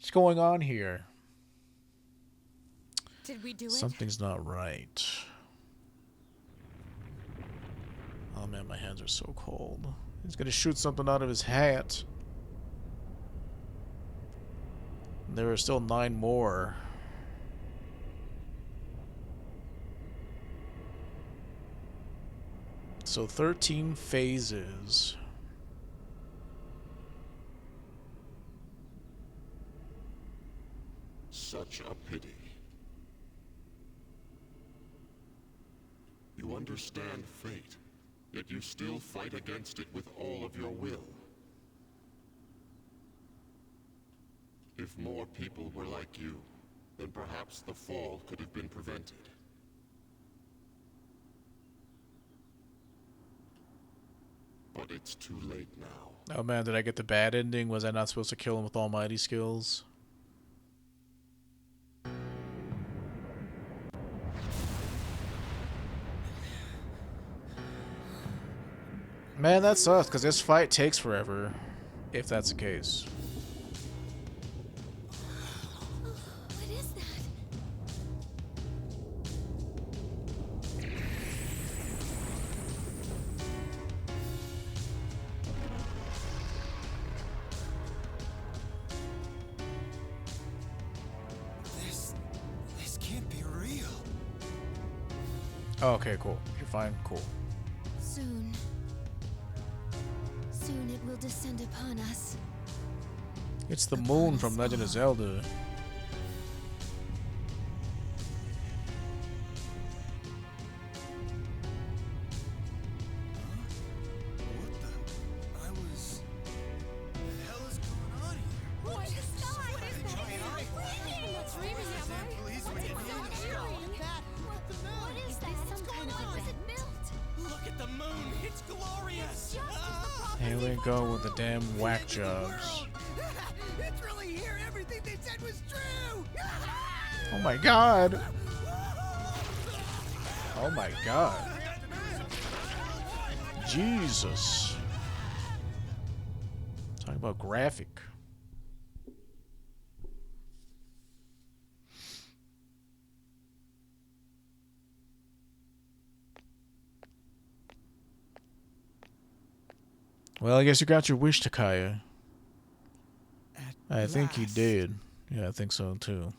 What's going on here? Did we do it? Something's not right. Oh man, my hands are so cold. He's gonna shoot something out of his hat. There are still 9 more. So 13 phases. Such a pity. You understand fate, yet you still fight against it with all of your will. If more people were like you, then perhaps the fall could have been prevented. But it's too late now. Oh man, did I get the bad ending? Was I not supposed to kill him with almighty skills? Man, that sucks, because this fight takes forever. If that's the case. What is that? This can't be real. Oh, okay, cool. You're fine? Cool. Soon. Soon it will descend upon us. It's the moon from Legend of Zelda. What the? What the hell is going on here? What is that? What is that? I'm not dreaming, am I? Police What's raid. it so eerie? What is that? Some kind of event? Look at the moon. It's glorious. Here we go with the damn whack jobs. It's really here. Everything they said was true. Oh my god. Oh my god. Jesus. Talk about graphic. Well, I guess you got your wish, Takaya. I think you did. Yeah, I think so too.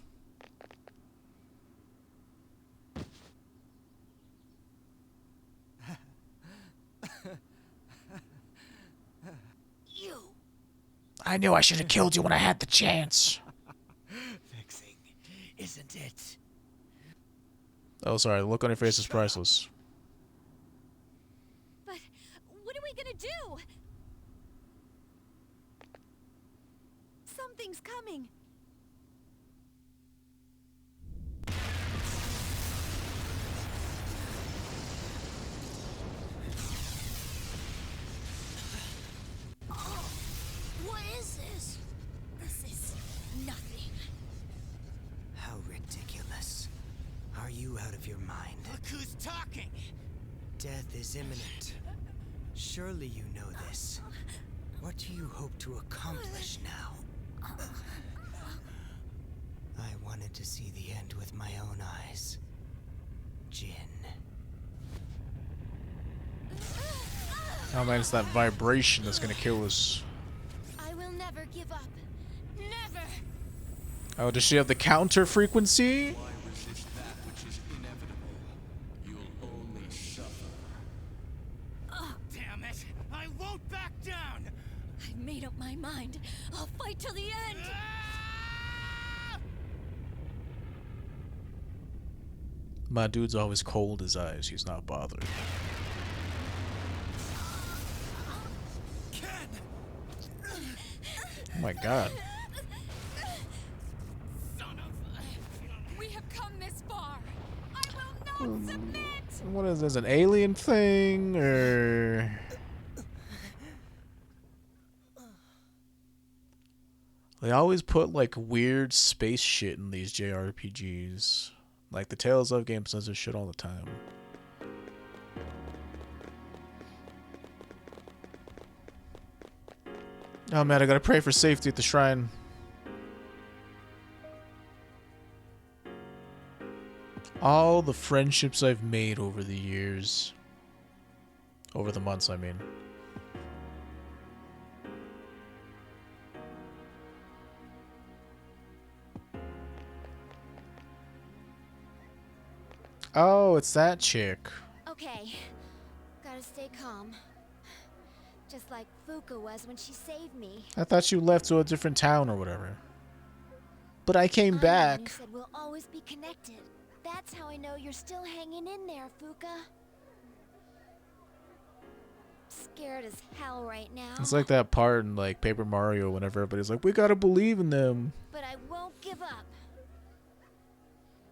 You. I knew I should have killed you when I had the chance. Fixing, isn't it? Oh, sorry. The look on your face is priceless. But what are we gonna do? Something's coming. What is this? This is nothing. How ridiculous. Are you out of your mind? Look who's talking. Death is imminent. Surely you know this. What do you hope to accomplish now? I wanted to see the end with my own eyes. Jin. Oh man, it's that vibration that's gonna kill us. I will never give up. Never. Oh, does she have the counter frequency? Why resist that which is inevitable? You'll only suffer. Damn it! I won't back down. I've made up my mind. I'll fight till the end. My dude's always cold as ice. He's not bothered. Ken! Oh my god. Son of... We have come this far. I will not submit. What is this? An alien thing? Or... They always put like weird space shit in these JRPGs. Like the Tales of games does this shit all the time. Oh man, I gotta pray for safety at the shrine. All the friendships I've made over the years. Over the months, I mean. Oh, it's that chick. Okay. Gotta stay calm. Just like Fuka was when she saved me. I thought you left to a different town or whatever. But I came I'm the one back. who said we'll always be connected. That's how I know you're still hanging in there, Fuka. Scared as hell right now. It's like that part in like Paper Mario whenever everybody's like, we gotta believe in them. But I won't give up.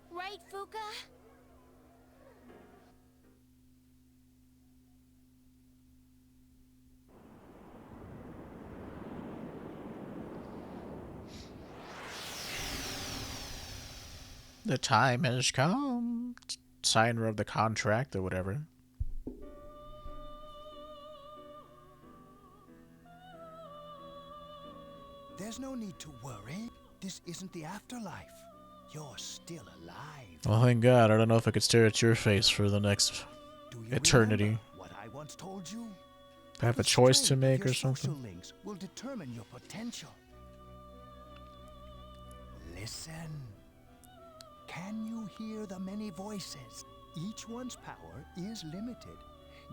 Right, Fuka? The time has come. Signer of the contract or whatever. There's no need to worry. This isn't the afterlife. You're still alive. Well, thank God. I don't know if I could stare at your face for the next Do you eternity. remember what I once told you? I have The a choice to strength of make your or something. social links will determine your potential. Listen. Can you hear the many voices? Each one's power is limited,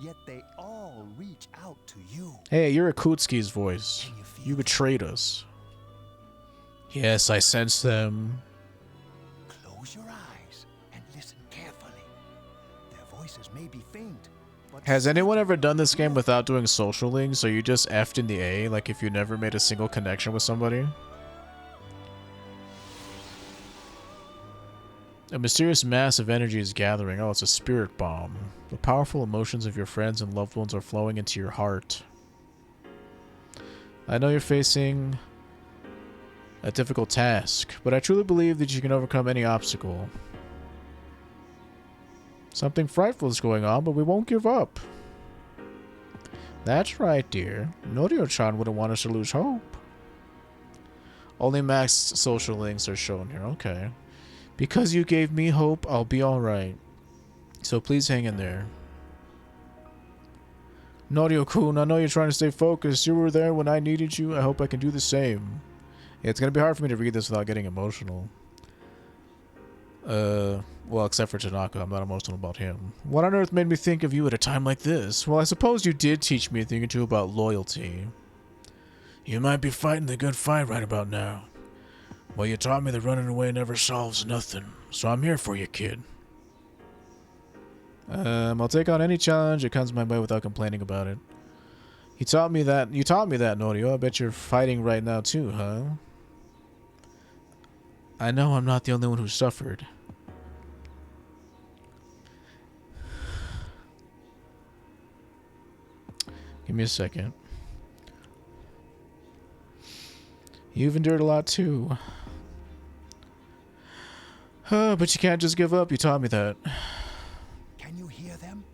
yet they all reach out to you. Hey, you're Akutsuki's voice. Can you feel You betrayed us. Yes, I sense them. Close your eyes and listen carefully. Their voices may be faint, but Has anyone ever done this game without doing social links? Or you just effed in the A, like if you never made a single connection with somebody? A mysterious mass of energy is gathering. Oh, it's a spirit bomb. The powerful emotions of your friends and loved ones are flowing into your heart. I know you're facing a difficult task, but I truly believe that you can overcome any obstacle. Something frightful is going on, but we won't give up. That's right, dear. Norio-chan wouldn't want us to lose hope. Only maxed social links are shown here. Okay. Because you gave me hope, I'll be alright. So please hang in there. Norio-kun, I know you're trying to stay focused. You were there when I needed you. I hope I can do the same. Yeah, it's gonna be hard for me to read this without getting emotional. Well, except for Tanaka, I'm not emotional about him. What on earth made me think of you at a time like this? Well, I suppose you did teach me a thing or two about loyalty. You might be fighting the good fight right about now. Well, you taught me that running away never solves nothing, so I'm here for you, kid. I'll take on any challenge that comes my way without complaining about it. You taught me that, Norio. I bet you're fighting right now too, huh? I know I'm not the only one who suffered. Give me a second. You've endured a lot too. But you can't just give up. You taught me that. Can you hear them?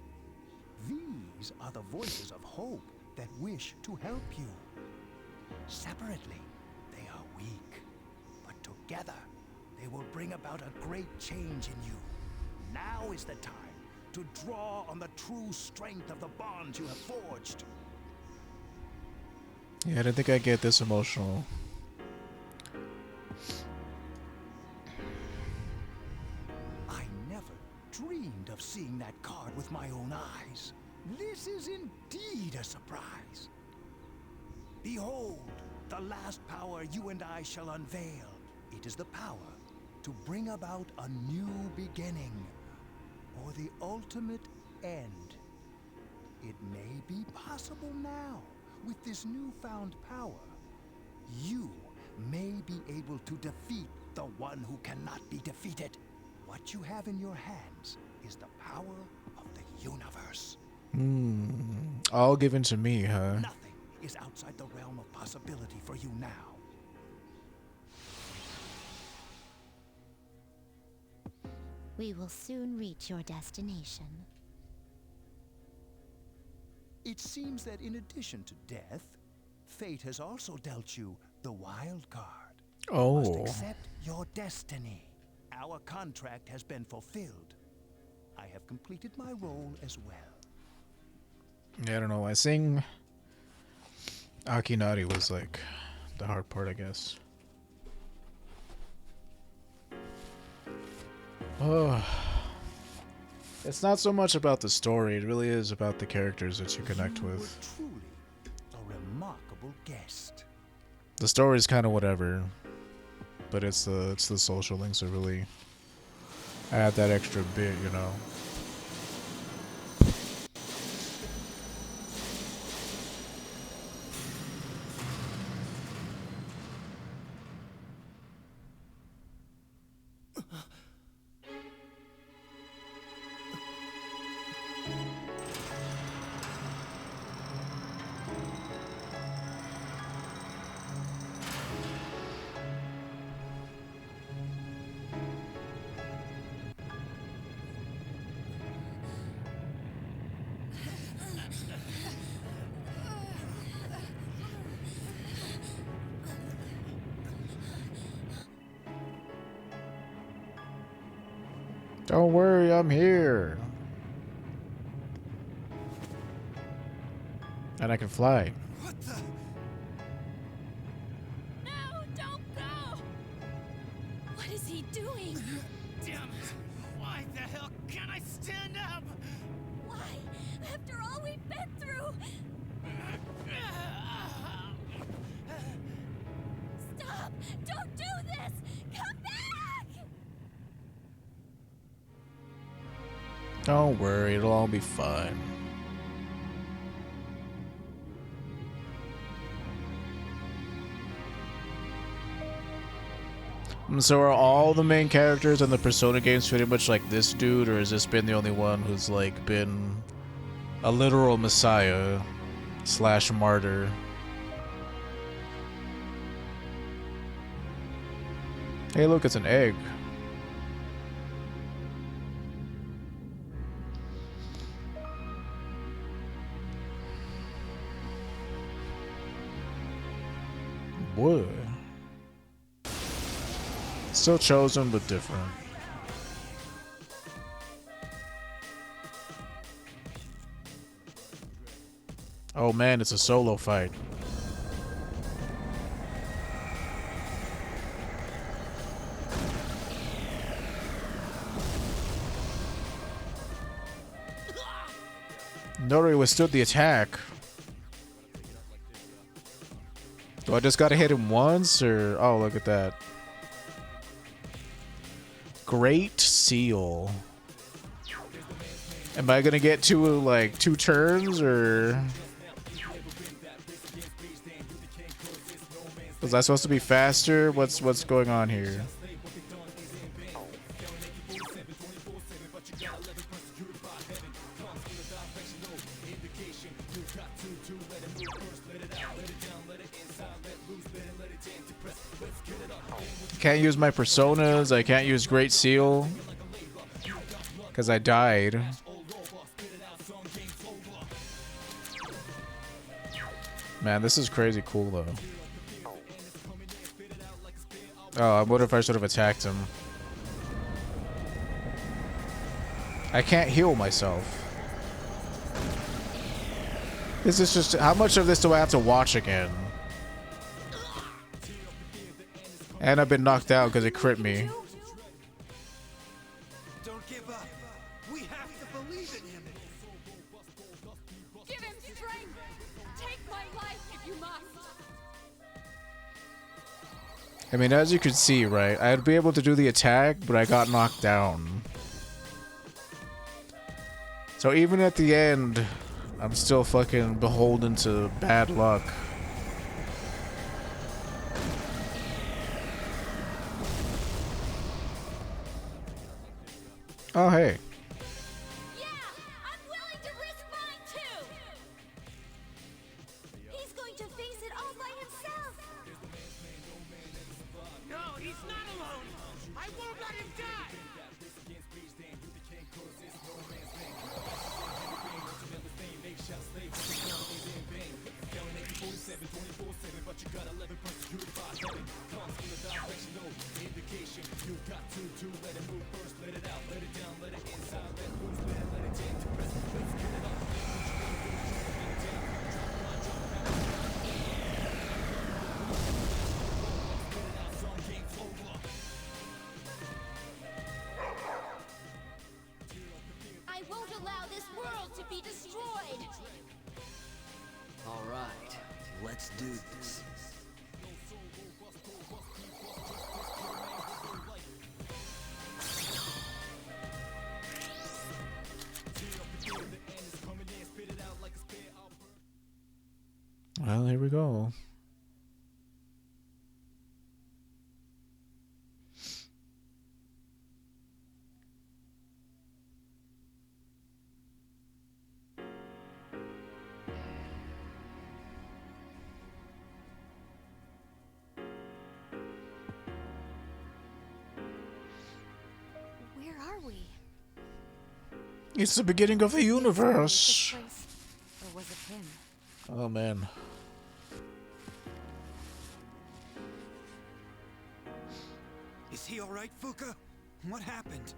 These are the voices of hope that wish to help you. Separately, they are weak, but together, they will bring about a great change in you. Now is the time to draw on the true strength of the bonds you have forged. Yeah, I didn't think I'd get this emotional. I never dreamed of seeing that card with my own eyes. This is indeed a surprise. Behold, the last power you and I shall unveil. It is the power to bring about a new beginning, or the ultimate end. It may be possible now, with this newfound power. You may be able to defeat the one who cannot be defeated. What you have in your hands is the power of the universe. All given to me, huh? Nothing is outside the realm of possibility for you now. We will soon reach your destination. It seems that in addition to death, fate has also dealt you the wild card. You must Oh. accept your destiny. Our contract has been fulfilled. I have completed my role as well. Yeah, I don't know. I sing Akinari was like the hard part, I guess. Oh. It's not so much about the story, it really is about the characters that you connect You were with. truly a remarkable guest. The story's kind of whatever, but it's the social links that really add that extra bit, you know. Don't worry, I'm here. And I can fly. What the? No, don't go! What is he doing? Damn it! Why the hell can't I stand up? Why? After all we've been through! Stop! Don't do this! Come back! Don't worry, it'll all be fine. So are all the main characters in the Persona games pretty much like this dude, or has this been the only one who's like been a literal messiah slash martyr? Hey look, it's an egg. Boy. Still chosen, but different. Oh man, it's a solo fight. Nori withstood the attack. Do I just gotta hit him once, or... Oh, look at that. Great Seal. Am I gonna get like, 2 turns, or... Was I supposed to be faster? What's going on here? Can't use my personas. I can't use Great Seal because I died. Man, this is crazy cool though. Oh, I wonder if I should have attacked him. I can't heal myself. This is just... How much of this do I have to watch again? And I've been knocked out because it crit me. Don't give up. We have to believe in him. Give him strength! Take my life if you must! I mean, as you can see, right? I'd be able to do the attack, but I got knocked down. So even at the end, I'm still fucking beholden to bad luck. Oh, hey. Yeah! I'm willing to risk mine too! He's going to face it all by himself! No, he's not alone. I won't let him die. Well, here we go. Where are we? It's the beginning of the universe. This place, or was it him? Oh man. Is he all right, Fuka? What happened?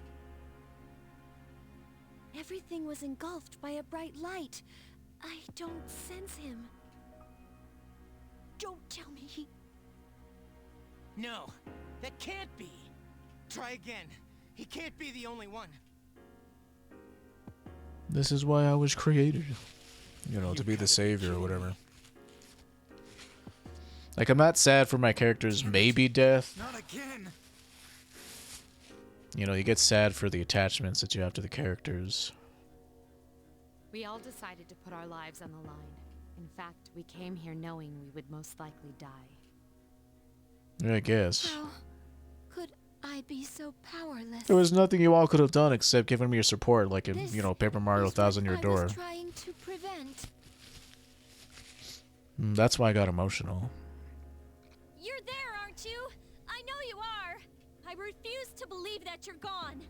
Everything was engulfed by a bright light. I don't sense him. Don't tell me he... No, that can't be. Try again. He can't be the only one. This is why I was created. You know, to be the savior or whatever. Like, I'm not sad for my character's maybe death. Not again. You know, you get sad for the attachments that you have to the characters. We all decided to put our lives on the line. In fact, we came here knowing we would most likely die. Yeah, I guess. How could I be so powerless? There was nothing you all could have done except giving me your support, like in, This you know, Paper Mario is what Thousand Year I Door. was trying to prevent. That's why I got emotional. You're there, aren't you? I know you are. I refuse to believe that you're gone.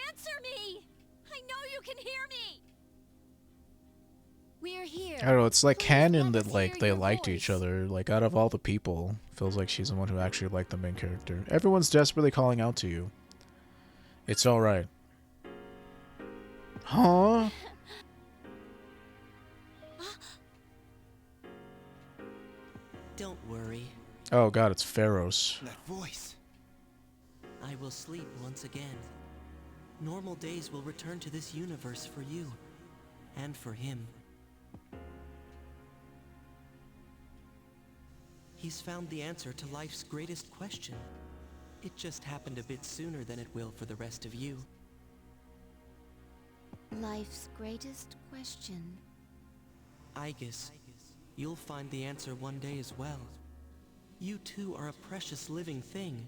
Answer me! I know you can hear me! We're here. I don't know, it's like Please canon let that, us like, hear they your liked voice. each other. Like, out of all the people, feels like she's the one who actually liked the main character. Everyone's desperately calling out to you. It's alright. Huh? Don't worry. Oh god, it's Pharaohs. That voice. I will sleep once again. Normal days will return to this universe for you. And for him. He's found the answer to life's greatest question. It just happened a bit sooner than it will for the rest of you. Life's greatest question. I guess you'll find the answer one day as well. You too are a precious living thing.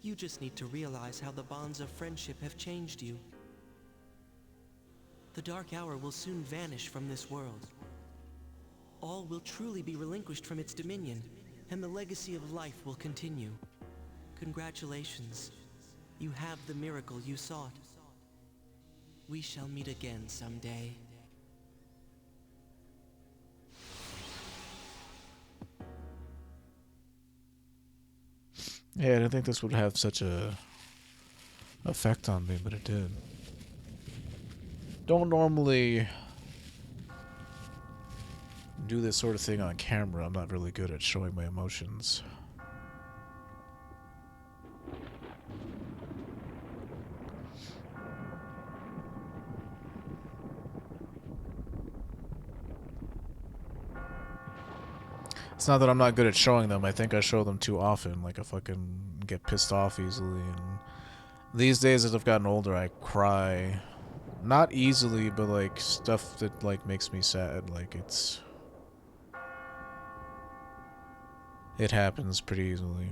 You just need to realize how the bonds of friendship have changed you. The dark hour will soon vanish from this world. All will truly be relinquished from its dominion, and the legacy of life will continue. Congratulations. You have the miracle you sought. We shall meet again someday. Yeah, I didn't think this would have such a effect on me, but it did. Don't normally do this sort of thing on camera. I'm not really good at showing my emotions. It's not that I'm not good at showing them. I think I show them too often. Like, I fucking get pissed off easily. And these days, as I've gotten older, I cry. Not easily, but, like, stuff that, like, makes me sad. Like, it happens pretty easily.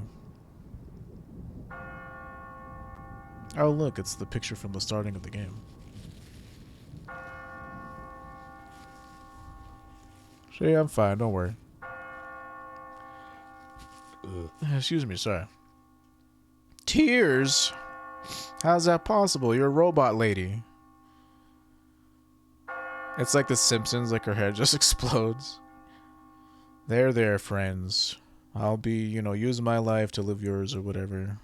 Oh, look, it's the picture from the starting of the game. See, I'm fine, don't worry. Excuse me, sorry. Tears? How's that possible? You're a robot lady. It's like The Simpsons, like her head just explodes. There, friends. I'll be, you know, use my life to live yours or whatever.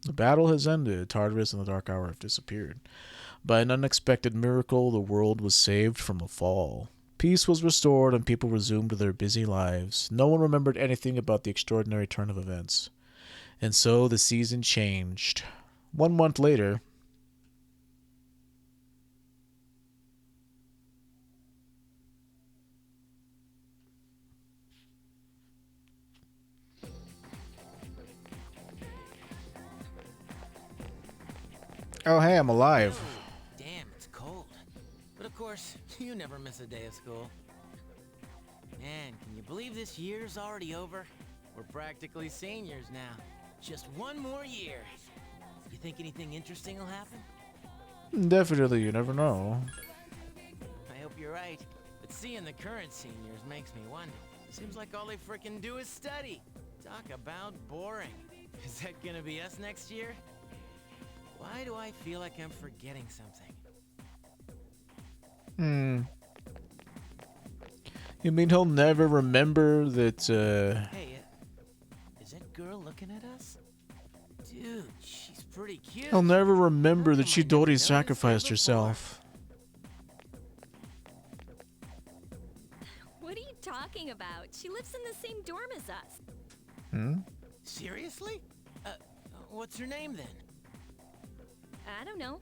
The battle has ended. Tartarus and the Dark Hour have disappeared. By an unexpected miracle, the world was saved from the fall. Peace was restored and people resumed their busy lives. No one remembered anything about the extraordinary turn of events. And so the season changed. 1 month later, Oh, hey, I'm alive. Damn, it's cold. But of course, you never miss a day of school. Man, can you believe this year's already over? We're practically seniors now. Just one more year. You think anything interesting will happen? Definitely, you never know. I hope you're right. But seeing the current seniors makes me wonder. Seems like all they frickin' do is study. Talk about boring. Is that gonna be us next year? Why do I feel like I'm forgetting something? You mean he'll never remember that, Hey, is that girl looking at us? Dude, she's pretty cute. he'll never remember that How come I never Chidori noticed her sacrificed before? herself. What are you talking about? She lives in the same dorm as us. Seriously? What's her name then? I don't know.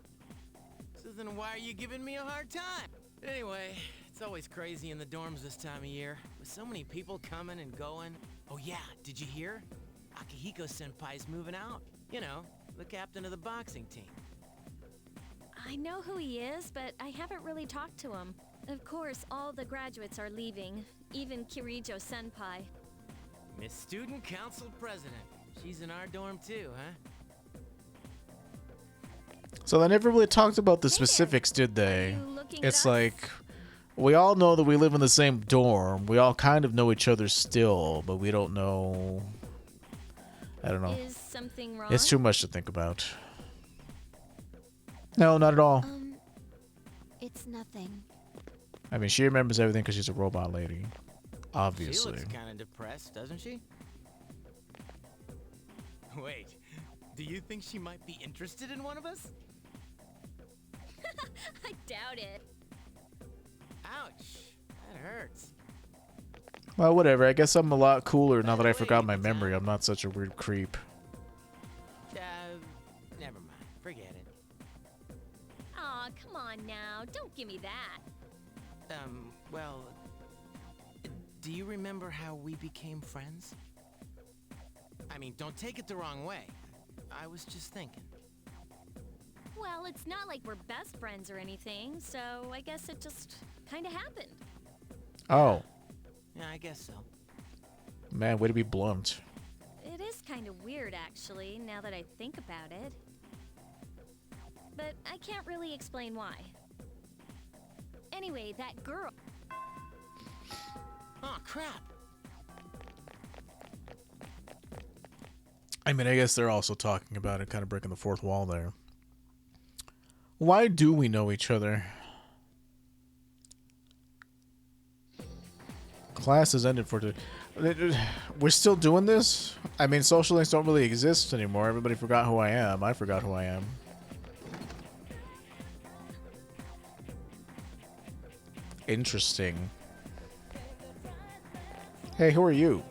So then why are you giving me a hard time? Anyway, it's always crazy in the dorms this time of year, with so many people coming and going. Oh yeah, did you hear? Akihiko-senpai's moving out. You know, the captain of the boxing team. I know who he is, but I haven't really talked to him. Of course, all the graduates are leaving, even Kirijo-senpai. Miss Student Council President. She's in our dorm too, huh? So they never really talked about the Hey there. specifics, did they? You looking at It's us? like, we all know that we live in the same dorm. We all kind of know each other still, but we don't know. I don't know. Is something wrong? It's too much to think about. No, not at all. It's nothing. I mean, she remembers everything because she's a robot lady. Obviously. She looks kind of depressed, doesn't she? Wait, do you think she might be interested in one of us? I doubt it. Ouch, that hurts. Well, whatever. I guess I'm a lot cooler now that I Wait, forgot my it's memory. not- I'm not such a weird creep. Never mind, forget it. Aw, come on now. Don't give me that. Well, do you remember how we became friends? I mean, don't take it the wrong way. I was just thinking. Well, it's not like we're best friends or anything, so I guess it just kind of happened. Oh, Yeah, I guess so. man, way to be blunt. It is kind of weird, actually, now that I think about it. But I can't really explain why. Anyway, that girl. Oh, crap. I mean, I guess they're also talking about it, kind of breaking the fourth wall there. Why do we know each other? Class has ended for today. We're still doing this? I mean, social links don't really exist anymore. Everybody forgot who I am. I forgot who I am. Interesting. Hey, who are you?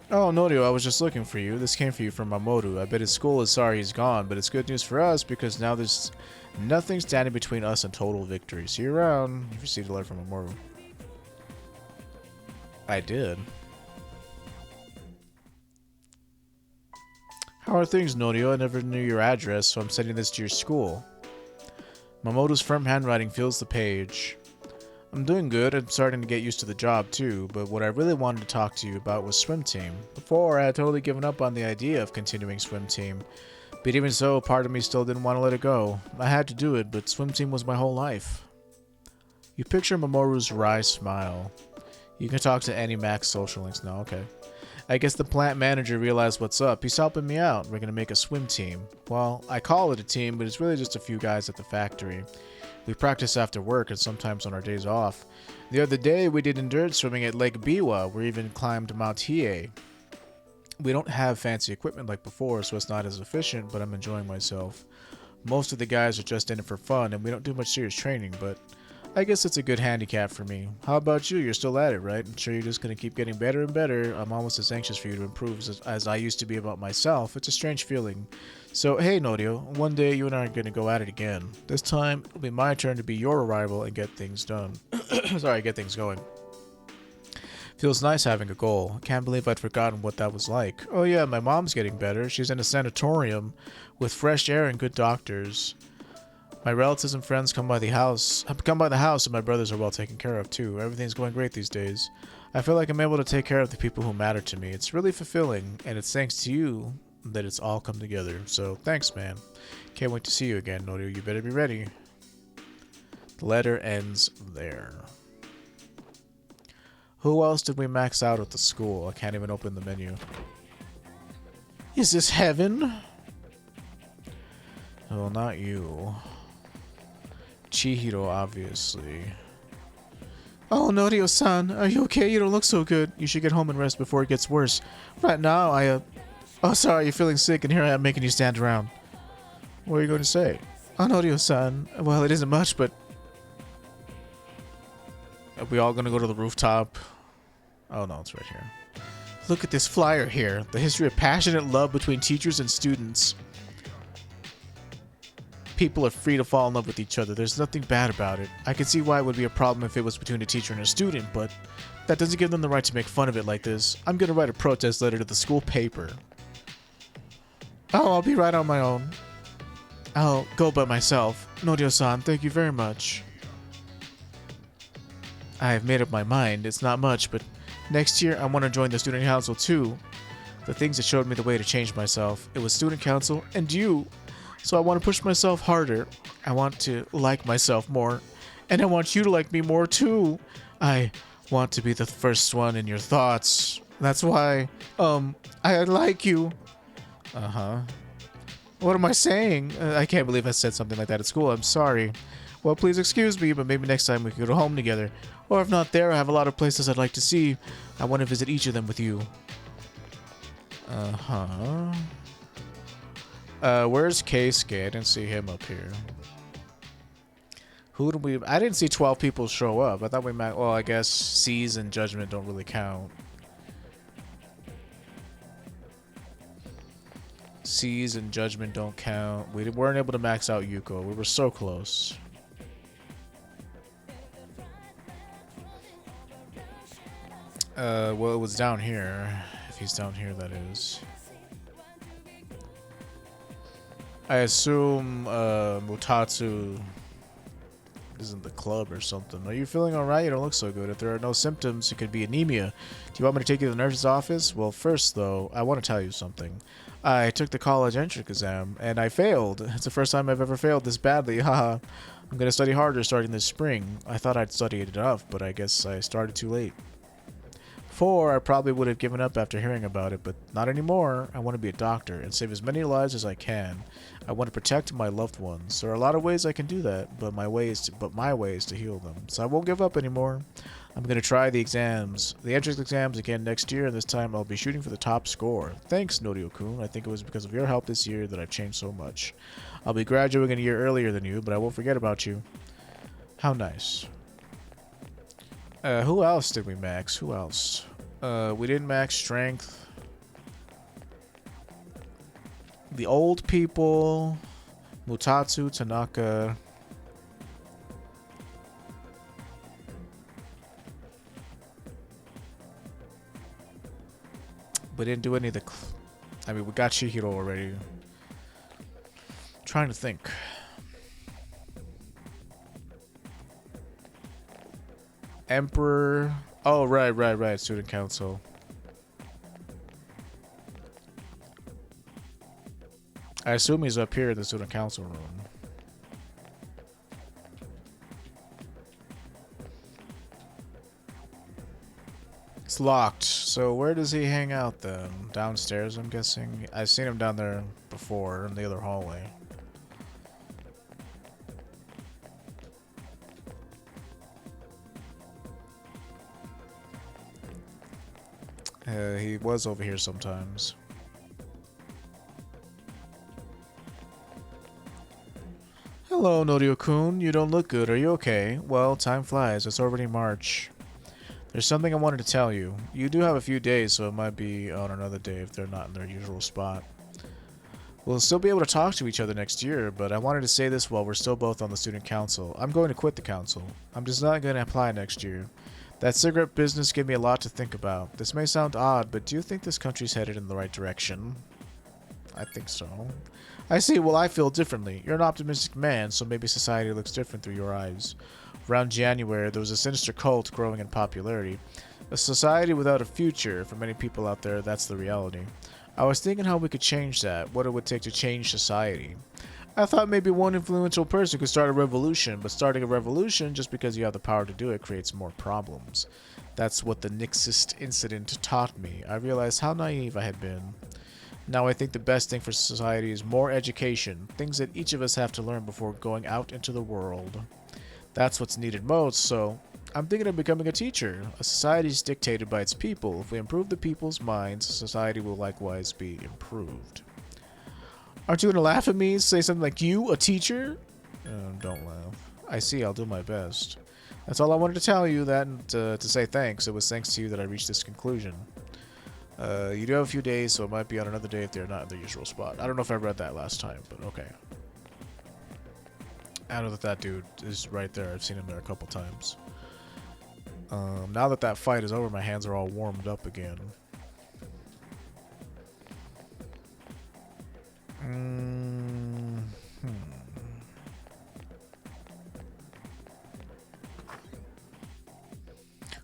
Oh, Norio, I was just looking for you. This came for you from Mamoru. I bet his school is sorry he's gone, but it's good news for us because now there's nothing standing between us and total victory. See you around. You've received a letter from Mamoru. I did. How are things, Norio? I never knew your address, so I'm sending this to your school. Mamoru's firm handwriting fills the page. I'm doing good. I'm starting to get used to the job too, but what I really wanted to talk to you about was swim team. Before, I had totally given up on the idea of continuing swim team. But even so, part of me still didn't want to let it go. I had to do it, but swim team was my whole life. You picture Mamoru's wry smile. You can talk to any Max social links now, okay. I guess the plant manager realized what's up. He's helping me out. We're gonna make a swim team. Well, I call it a team, but it's really just a few guys at the factory. We practice after work and sometimes on our days off. The other day, we did endurance swimming at Lake Biwa. We even climbed Mount Hiei. We don't have fancy equipment like before, so it's not as efficient, but I'm enjoying myself. Most of the guys are just in it for fun, and we don't do much serious training, but I guess it's a good handicap for me. How about you? You're still at it, right? I'm sure you're just going to keep getting better and better. I'm almost as anxious for you to improve as I used to be about myself. It's a strange feeling. So, hey, Norio, one day you and I are going to go at it again. This time, it'll be my turn to be your rival and get things done. Sorry, get things going. Feels nice having a goal. Can't believe I'd forgotten what that was like. Oh yeah, my mom's getting better. She's in a sanatorium with fresh air and good doctors. My relatives and friends come by the house, and my brothers are well taken care of too. Everything's going great these days. I feel like I'm able to take care of the people who matter to me. It's really fulfilling, and it's thanks to you that it's all come together. So thanks, man. Can't wait to see you again, Norio. You better be ready. The letter ends there. Who else did we max out at the school? I can't even open the menu. Is this heaven? Oh, not you. Chihiro, obviously. Oh, Norio-san, are you okay? You don't look so good. You should get home and rest before it gets worse. Right now, Oh, sorry, you're feeling sick, and here I am making you stand around. What are you going to say? Oh, Norio-san. Well, it isn't much, but... Are we all going to go to the rooftop? Oh, no, it's right here. Look at this flyer here. The history of passionate love between teachers and students. People are free to fall in love with each other. There's nothing bad about it. I can see why it would be a problem if it was between a teacher and a student, but that doesn't give them the right to make fun of it like this. I'm gonna write a protest letter to the school paper. Oh, I'll be right on my own. I'll go by myself. Norio-san, thank you very much. I have made up my mind. It's not much, but next year I want to join the student council too. The things that showed me the way to change myself. It was student council and you. So I want to push myself harder. I want to like myself more. And I want you to like me more too. I want to be the first one in your thoughts. That's why, I like you. Uh-huh. What am I saying? I can't believe I said something like that at school. I'm sorry. Well, please excuse me, but maybe next time we can go home together. Or if not there, I have a lot of places I'd like to see. I want to visit each of them with you. Uh-huh. Where's Keisuke? I didn't see him up here. Who did we... I didn't see 12 people show up. I thought we might... Well, I guess Seize and Judgment don't really count. Seize and Judgment don't count. We weren't able to max out Yuko. We were so close. Well, it was down here. If he's down here, that is. I assume Mutatsu is in the club or something. Are you feeling alright? You don't look so good. If there are no symptoms, it could be anemia. Do you want me to take you to the nurse's office? Well, first, though, I want to tell you something. I took the college entrance exam, and I failed. It's the first time I've ever failed this badly. Haha. I'm going to study harder starting this spring. I thought I'd studied enough, but I guess I started too late. Before, I probably would have given up after hearing about it, but not anymore. I want to be a doctor and save as many lives as I can. I want to protect my loved ones. There are a lot of ways I can do that, but my way is to heal them. So I won't give up anymore. I'm going to try the entrance exams again next year, and this time I'll be shooting for the top score. Thanks, Norio-kun. I think it was because of your help this year that I've changed so much. I'll be graduating a year earlier than you, but I won't forget about you. How nice. Who else did we max? Who else? We didn't max strength. The old people. Mutatsu, Tanaka. We didn't do any of the... I mean, we got Chihiro already. Trying to think. Emperor. Oh, right. Student council. I assume he's up here in the student council room. It's locked. So where does he hang out then? Downstairs, I'm guessing. I've seen him down there before in the other hallway. He was over here sometimes. Hello, Norio-kun. You don't look good. Are you okay? Well, time flies. It's already March. There's something I wanted to tell you. You do have a few days, so it might be on another day if they're not in their usual spot. We'll still be able to talk to each other next year, but I wanted to say this while we're still both on the student council. I'm going to quit the council. I'm just not going to apply next year. That cigarette business gave me a lot to think about. This may sound odd, but do you think this country's headed in the right direction? I think so. I see. Well, I feel differently. You're an optimistic man, so maybe society looks different through your eyes. Around January, there was a sinister cult growing in popularity. A society without a future. For many people out there, that's the reality. I was thinking how we could change that, what it would take to change society. I thought maybe one influential person could start a revolution, but starting a revolution just because you have the power to do it creates more problems. That's what the Nixist incident taught me. I realized how naive I had been. Now I think the best thing for society is more education, things that each of us have to learn before going out into the world. That's what's needed most, so I'm thinking of becoming a teacher. A society is dictated by its people. If we improve the people's minds, society will likewise be improved. Aren't you going to laugh at me? Say something like, you, a teacher? Don't laugh. I see, I'll do my best. That's all I wanted to tell you, that and to say thanks. It was thanks to you that I reached this conclusion. You do have a few days, so it might be on another day if they're not in their usual spot. I don't know if I read that last time, but okay. I know that dude is right there. I've seen him there a couple times. Now that fight is over, my hands are all warmed up again.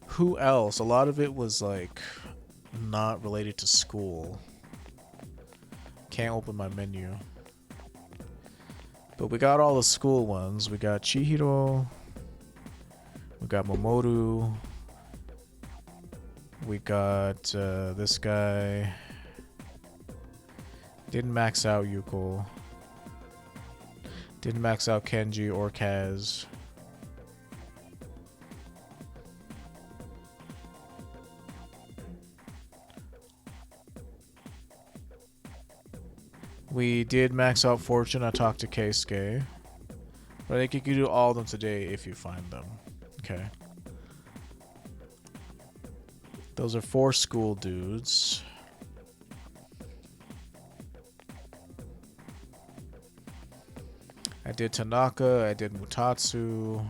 Who else? A lot of it was like not related to school. Can't open my menu. But we got all the school ones. We got Chihiro. We got Momoru. We got this guy. Didn't max out Yuko. Didn't max out Kenji or Kaz. We did max out Fortune. I talked to Keisuke. But I think you can do all of them today if you find them. Okay. Those are 4 school dudes. I did Tanaka, I did Mutatsu,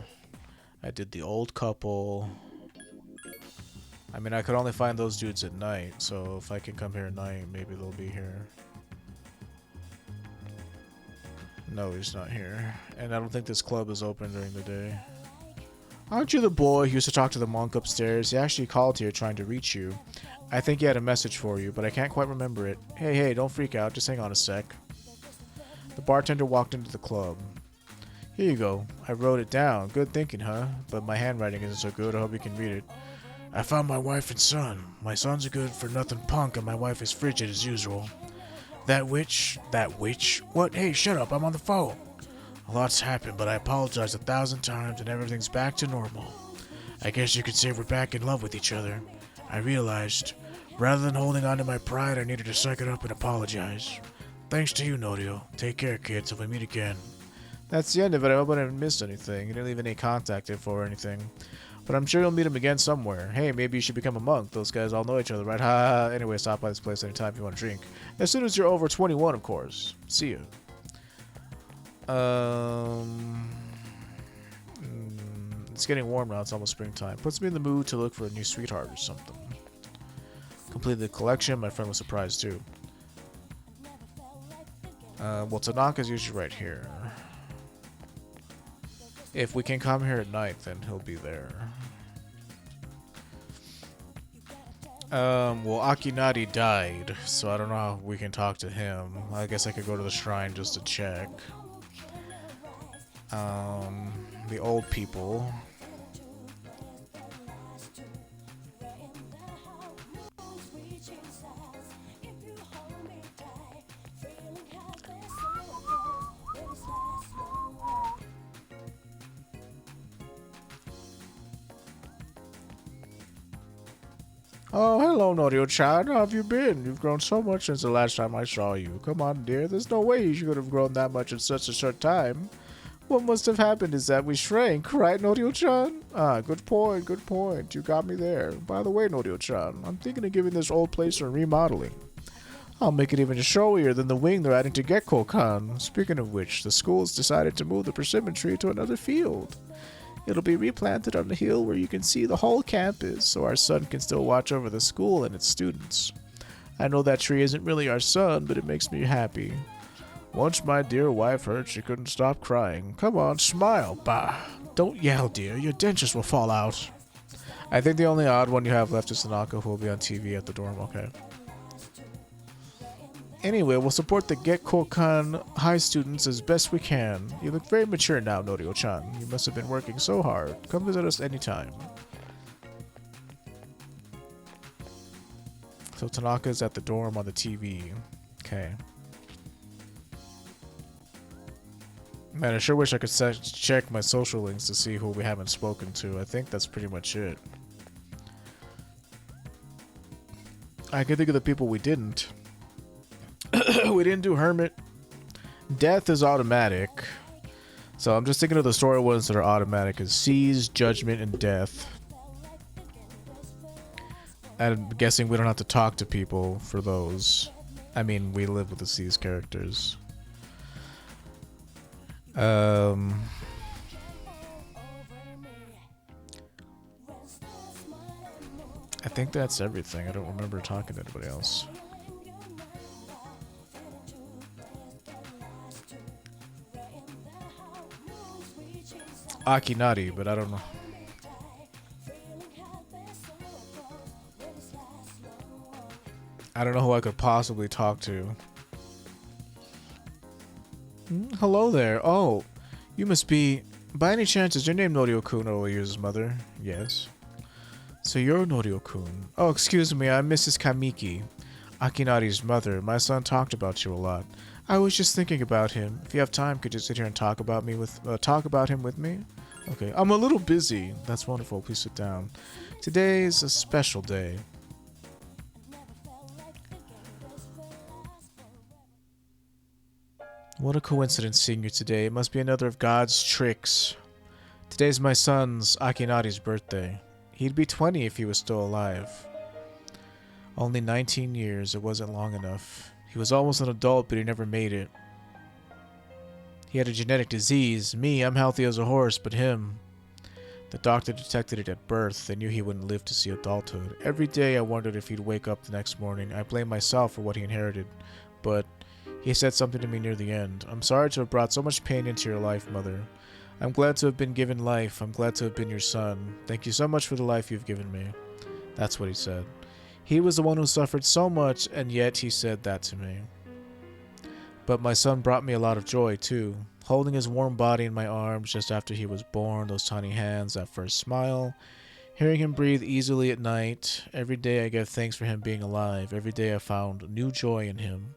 I did the old couple. I mean, I could only find those dudes at night, so if I can come here at night, maybe they'll be here. No, he's not here. And I don't think this club is open during the day. Aren't you the boy who used to talk to the monk upstairs? He actually called here trying to reach you. I think he had a message for you, but I can't quite remember it. Hey, don't freak out. Just hang on a sec. The bartender walked into the club. Here you go. I wrote it down. Good thinking, huh? But my handwriting isn't so good. I hope you can read it. I found my wife and son. My son's a good-for-nothing punk, and my wife is frigid as usual. That witch? What? Hey, shut up. I'm on the phone. A lot's happened, but I apologize 1,000 times, and everything's back to normal. I guess you could say we're back in love with each other. I realized, rather than holding on to my pride, I needed to suck it up and apologize. Thanks to you, Norio. Take care, kids, if we meet again. That's the end of it. I hope I didn't miss anything. You didn't leave any contact info or anything. But I'm sure you'll meet him again somewhere. Hey, maybe you should become a monk. Those guys all know each other, right? Ha. Anyway, stop by this place anytime if you want to drink. As soon as you're over 21, of course. See you. It's getting warm now. It's almost springtime. Puts me in the mood to look for a new sweetheart or something. Completed the collection. My friend was surprised too. Well, Tanaka's usually right here. If we can come here at night, then he'll be there. Well, Akinari died, so I don't know how we can talk to him. I guess I could go to the shrine just to check. The old people. Oh, hello, Norio-chan. How have you been? You've grown so much since the last time I saw you. Come on, dear. There's no way you should have grown that much in such a short time. What must have happened is that we shrank, right, Norio-chan? Ah, good point, good point. You got me there. By the way, Norio-chan, I'm thinking of giving this old place a remodeling. I'll make it even showier than the wing they're adding to Gekko-kan. Speaking of which, the school's decided to move the persimmon tree to another field. It'll be replanted on a hill where you can see the whole campus, so our sun can still watch over the school and its students. I know that tree isn't really our sun, but it makes me happy. Once my dear wife heard, she couldn't stop crying. Come on, smile. Bah. Don't yell, dear. Your dentures will fall out. I think the only odd one you have left is Tanaka, who will be on TV at the dorm. Okay. Anyway, we'll support the Gekkokan High students as best we can. You look very mature now, Norio-chan. You must have been working so hard. Come visit us anytime. So Tanaka's at the dorm on the TV. Okay. Man, I sure wish I could check my social links to see who we haven't spoken to. I think that's pretty much it. I can think of the people we didn't. We didn't do Hermit. Death is automatic. So I'm just thinking of the story ones that are automatic as Seize, Judgment, and Death. I'm guessing we don't have to talk to people for those. I mean, we live with the Seize characters. I think that's everything. I don't remember talking to anybody else. Akinari, but I don't know. I don't know who I could possibly talk to. Hello there. Oh, you must be... By any chance, is your name Norio-kun or Yu's mother? Yes. So you're Norio-kun. Oh, excuse me, I'm Mrs. Kamiki, Akinari's mother. My son talked about you a lot. I was just thinking about him. If you have time, could you sit here and talk about him with me? Okay, I'm a little busy. That's wonderful. Please sit down. Today is a special day. What a coincidence seeing you today. It must be another of God's tricks. Today's my son's, Akinari's, birthday. He'd be 20 if he was still alive. Only 19 years. It wasn't long enough. He was almost an adult, but he never made it. He had a genetic disease. Me, I'm healthy as a horse, but him... The doctor detected it at birth. They knew he wouldn't live to see adulthood. Every day I wondered if he'd wake up the next morning. I blamed myself for what he inherited, but he said something to me near the end. I'm sorry to have brought so much pain into your life, Mother. I'm glad to have been given life. I'm glad to have been your son. Thank you so much for the life you've given me. That's what he said. He was the one who suffered so much, and yet he said that to me. But my son brought me a lot of joy, too. Holding his warm body in my arms just after he was born, those tiny hands, that first smile, hearing him breathe easily at night. Every day I give thanks for him being alive. Every day I found new joy in him.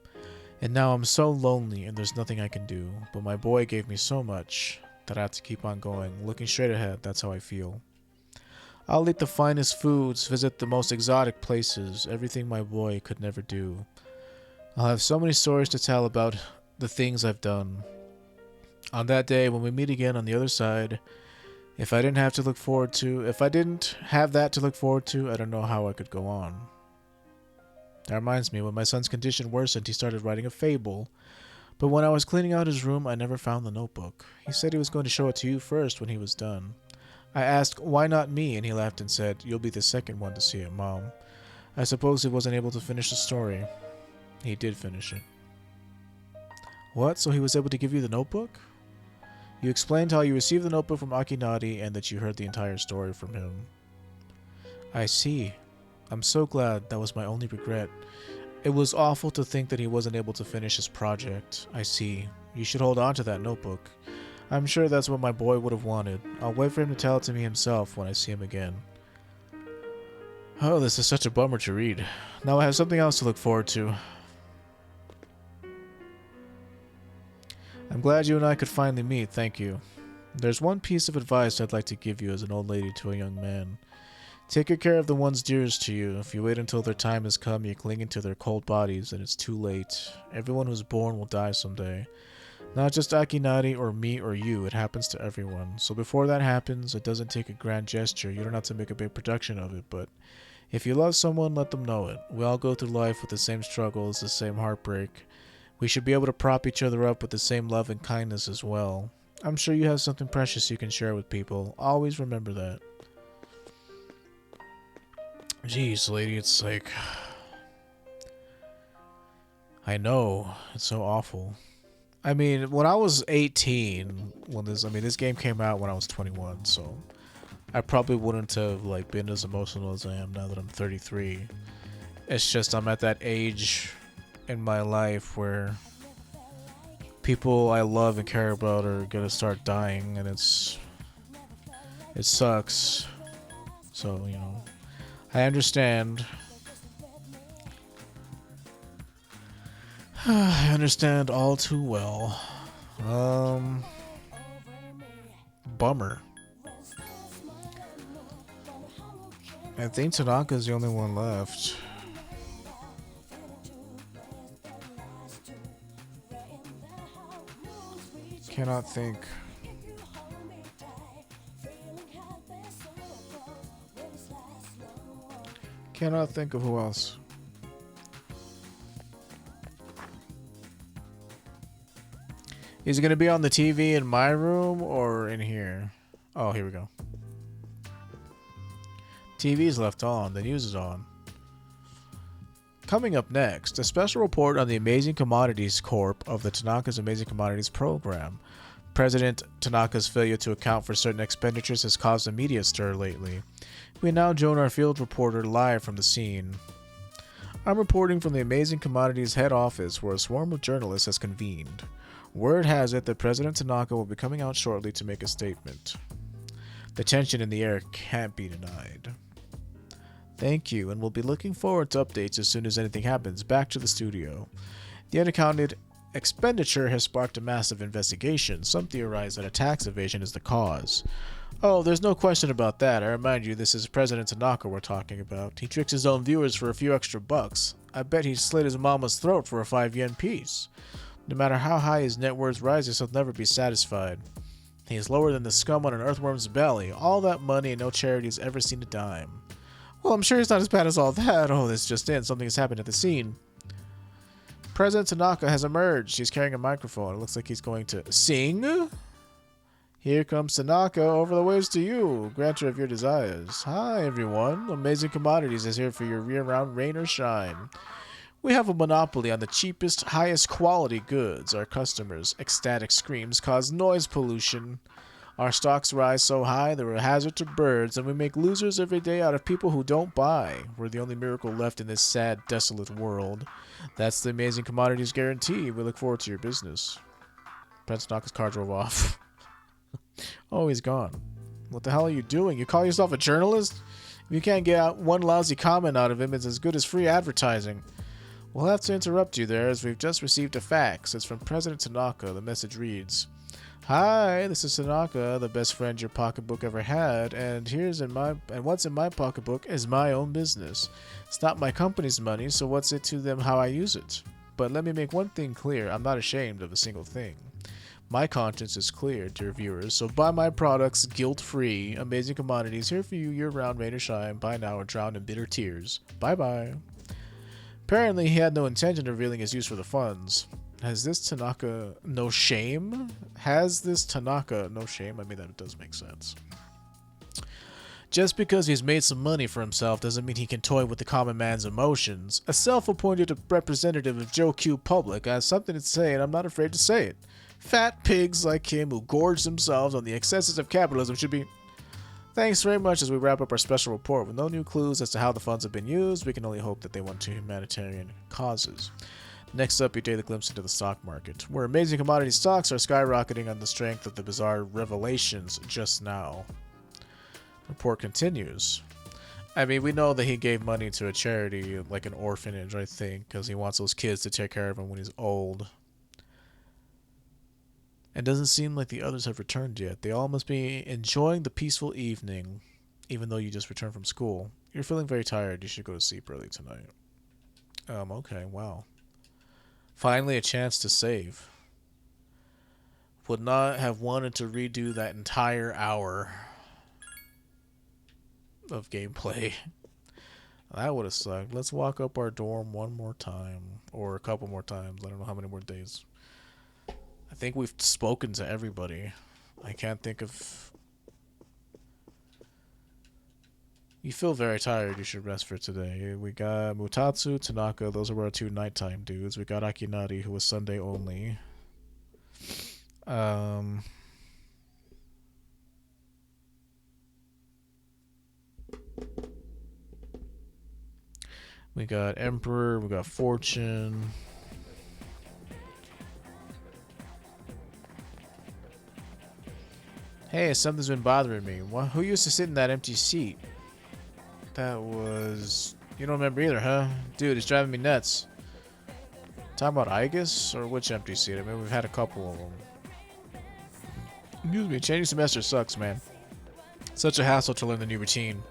And now I'm so lonely and there's nothing I can do. But my boy gave me so much that I have to keep on going. Looking straight ahead, that's how I feel. I'll eat the finest foods, visit the most exotic places, everything my boy could never do. I'll have so many stories to tell about the things I've done. On that day, when we meet again on the other side, if I didn't have that to look forward to, I don't know how I could go on. That reminds me, when my son's condition worsened, he started writing a fable. But when I was cleaning out his room, I never found the notebook. He said he was going to show it to you first when he was done. I asked, why not me? And he laughed and said, you'll be the second one to see it, Mom. I suppose he wasn't able to finish the story. He did finish it. What? So he was able to give you the notebook? You explained how you received the notebook from Akinari and that you heard the entire story from him. I see. I'm so glad. That was my only regret. It was awful to think that he wasn't able to finish his project. I see. You should hold on to that notebook. I'm sure that's what my boy would have wanted. I'll wait for him to tell it to me himself when I see him again. Oh, this is such a bummer to read. Now I have something else to look forward to. I'm glad you and I could finally meet, thank you. There's one piece of advice I'd like to give you as an old lady to a young man. Take good care of the ones dearest to you. If you wait until their time has come, you're clinging to their cold bodies, and it's too late. Everyone who's born will die someday. Not just Akinari or me or you, it happens to everyone. So before that happens, it doesn't take a grand gesture. You don't have to make a big production of it, but if you love someone, let them know it. We all go through life with the same struggles, the same heartbreak. We should be able to prop each other up with the same love and kindness as well. I'm sure you have something precious you can share with people. Always remember that. Jeez, lady, it's like... I know. It's so awful. I mean, when I was 18, this game came out when I was 21, so I probably wouldn't have like been as emotional as I am now that I'm 33. It's just I'm at that age in my life where people I love and care about are gonna start dying, and it sucks. So, you know, I understand. I understand all too well. Bummer. I think Tanaka's the only one left. Cannot think. Cannot think of who else. Is it going to be on the TV in my room or in here? Oh, here we go. TV's left on. The news is on. Coming up next, a special report on the Amazing Commodities Corp of the Tanaka's Amazing Commodities Program. President Tanaka's failure to account for certain expenditures has caused a media stir lately. We now join our field reporter live from the scene. I'm reporting from the Amazing Commodities head office where a swarm of journalists has convened. Word has it that President Tanaka will be coming out shortly to make a statement. The tension in the air can't be denied. Thank you, and we'll be looking forward to updates as soon as anything happens. Back to the studio. The unaccounted expenditure has sparked a massive investigation. Some theorize that a tax evasion is the cause. Oh, there's no question about that. I remind you, this is President Tanaka we're talking about. He tricks his own viewers for a few extra bucks. I bet he slit his mama's throat for a 5-yen piece. No matter how high his net worth rises, he'll never be satisfied. He is lower than the scum on an earthworm's belly. All that money and no charity has ever seen a dime. Well, I'm sure he's not as bad as all that. Oh, this just in. Something has happened at the scene. President Tanaka has emerged. He's carrying a microphone. It looks like he's going to sing. Here comes Tanaka over the waves to you, granter of your desires. Hi, everyone. Amazing Commodities is here for your year-round rain or shine. We have a monopoly on the cheapest, highest quality goods. Our customers' ecstatic screams cause noise pollution. Our stocks rise so high they're a hazard to birds, and we make losers every day out of people who don't buy. We're the only miracle left in this sad, desolate world. That's the Amazing Commodities guarantee. We look forward to your business. Prince Tanaka's car drove off. Oh, he's gone. What the hell are you doing? You call yourself a journalist? If you can't get out one lousy comment out of him, it's as good as free advertising. We'll have to interrupt you there, as we've just received a fax. It's from President Tanaka. The message reads, Hi, this is Tanaka, the best friend your pocketbook ever had, and what's in my pocketbook is my own business. It's not my company's money, so what's it to them how I use it? But let me make one thing clear, I'm not ashamed of a single thing. My conscience is clear, dear viewers, so buy my products guilt-free. Amazing Commodities here for you year-round, rain or shine. Buy now or drown in bitter tears. Bye-bye. Apparently, he had no intention of revealing his use for the funds. Has this Tanaka no shame? Has this Tanaka no shame? I mean, that does make sense. Just because he's made some money for himself doesn't mean he can toy with the common man's emotions. A self-appointed representative of Joe Q Public has something to say, and I'm not afraid to say it. Fat pigs like him who gorge themselves on the excesses of capitalism should be... Thanks very much. As we wrap up our special report with no new clues as to how the funds have been used, we can only hope that they went to humanitarian causes. Next up, your daily glimpse into the stock market, where Amazing Commodity stocks are skyrocketing on the strength of the bizarre revelations just now. Report continues. I mean, we know that he gave money to a charity, like an orphanage, I think, because he wants those kids to take care of him when he's old. It doesn't seem like the others have returned yet. They all must be enjoying the peaceful evening, even though you just returned from school. You're feeling very tired. You should go to sleep early tonight. Okay, wow. Finally a chance to save. Would not have wanted to redo that entire hour of gameplay. That would have sucked. Let's walk up our dorm one more time. Or a couple more times. I don't know how many more days. I think we've spoken to everybody. I can't think of... You feel very tired. You should rest for today. We got Mutatsu, Tanaka. Those are our 2 nighttime dudes. We got Akinari, who was Sunday only. We got Emperor. We got Fortune. Hey, something's been bothering me. Who used to sit in that empty seat? That was... You don't remember either, huh? Dude, it's driving me nuts. Talking about Igus? Or which empty seat? I mean, we've had a couple of them. Excuse me, changing semester sucks, man. Such a hassle to learn the new routine.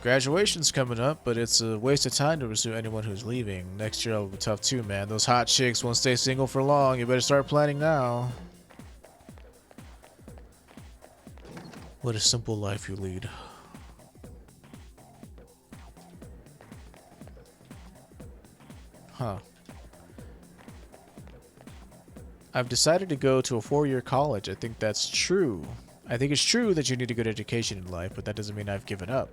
Graduation's coming up, but it's a waste of time to pursue anyone who's leaving. Next year will be tough too, man. Those hot chicks won't stay single for long. You better start planning now. What a simple life you lead. Huh. I've decided to go to a 4-year college. I think that's true. I think it's true that you need a good education in life, but that doesn't mean I've given up.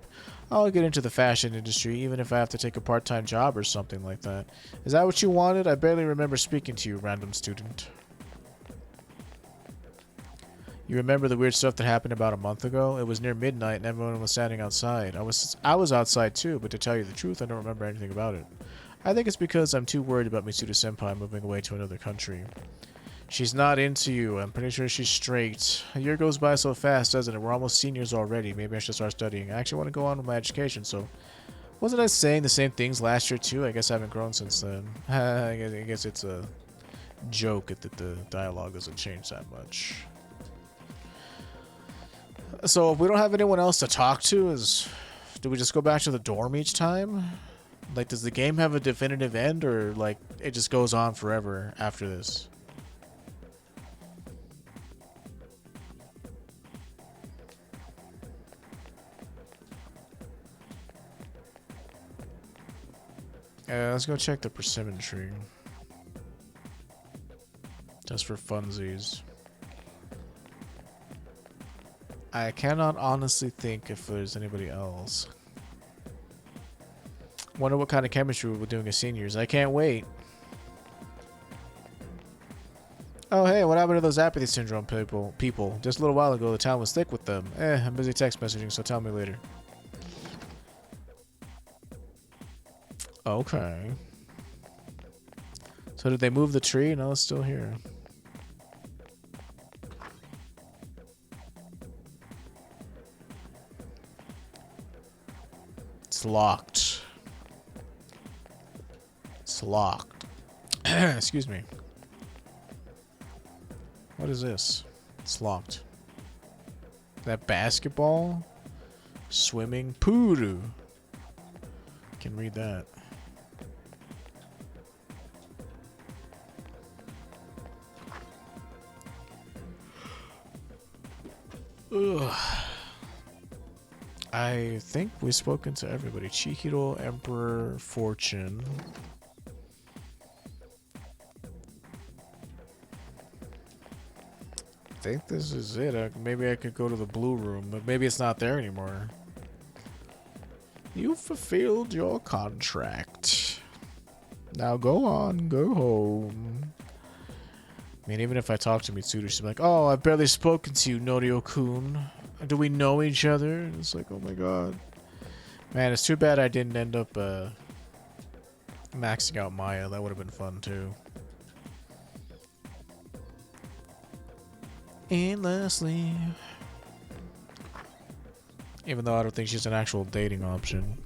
I'll get into the fashion industry, even if I have to take a part-time job or something like that. Is that what you wanted? I barely remember speaking to you, random student. You remember the weird stuff that happened about a month ago? It was near midnight and everyone was standing outside. I was outside too, but to tell you the truth, I don't remember anything about it. I think it's because I'm too worried about Mitsuda-senpai moving away to another country. She's not into you. I'm pretty sure she's straight. A year goes by so fast, doesn't it? We're almost seniors already. Maybe I should start studying. I actually want to go on with my education, so... Wasn't I saying the same things last year too? I guess I haven't grown since then. I guess it's a joke that the dialogue doesn't change that much. So if we don't have anyone else to talk to, do we just go back to the dorm each time? Like, does the game have a definitive end, or like it just goes on forever after this? Let's go check the persimmon tree. Just for funsies. I cannot honestly think if there's anybody else. Wonder what kind of chemistry we'll be doing as seniors. I can't wait. Oh hey, what happened to those apathy syndrome people? Just a little while ago the town was thick with them. I'm busy text messaging, so tell me later. Okay. So did they move the tree? No, it's still here. It's locked. It's locked. Excuse me. What is this? It's locked. That basketball? Swimming? Puru. Can read that. Ugh. I think we've spoken to everybody. Chihiro, Emperor, Fortune. I think this is it. Maybe I could go to the blue room, but maybe it's not there anymore. You fulfilled your contract. Now go on, go home. I mean, even if I talk to Mitsuda, she'd be like, oh, I've barely spoken to you, Norio-kun. Do we know each other? And it's like, oh my god. Man, it's too bad I didn't end up maxing out Maya. That would have been fun, too. Endlessly. Even though I don't think she's an actual dating option.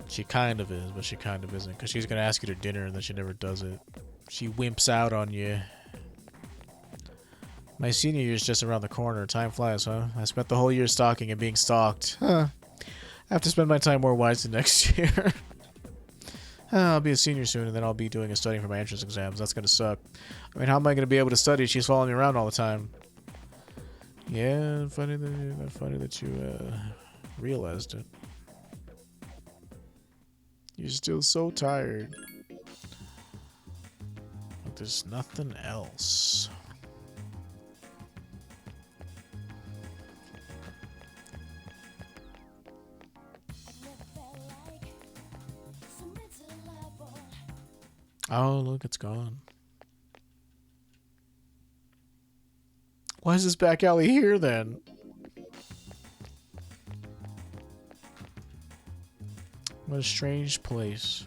She kind of is, but she kind of isn't. Because she's going to ask you to dinner and then she never does it. She wimps out on you. My senior year is just around the corner. Time flies, huh? I spent the whole year stalking and being stalked. Huh. I have to spend my time more wisely next year. I'll be a senior soon, and then I'll be doing a studying for my entrance exams. That's gonna suck. I mean, how am I gonna be able to study? She's following me around all the time. Yeah, funny that you realized it. You're still so tired. there's nothing else. Oh, look, it's gone. Why is this back alley here, then? What a strange place.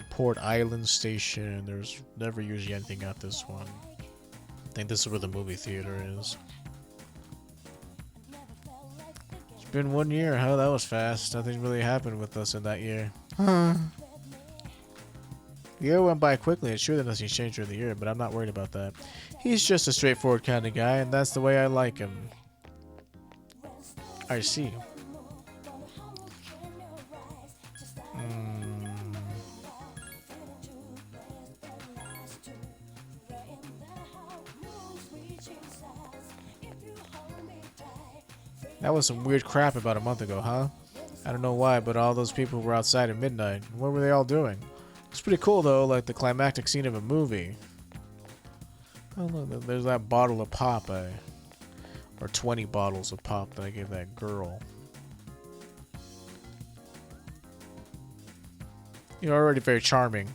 Port Island Station. There's never usually anything at this one. I think this is where the movie theater is. It's been 1 year. Huh? That was fast. Nothing really happened with us in that year. Huh. The year went by quickly. It's true that nothing's changed during the year, but I'm not worried about that. He's just a straightforward kind of guy, and that's the way I like him. I see. That was some weird crap about a month ago, huh? I don't know why, but all those people were outside at midnight. What were they all doing? It's pretty cool, though, like the climactic scene of a movie. Oh, look, there's that bottle of pop, or 20 bottles of pop that I gave that girl. You're already very charming.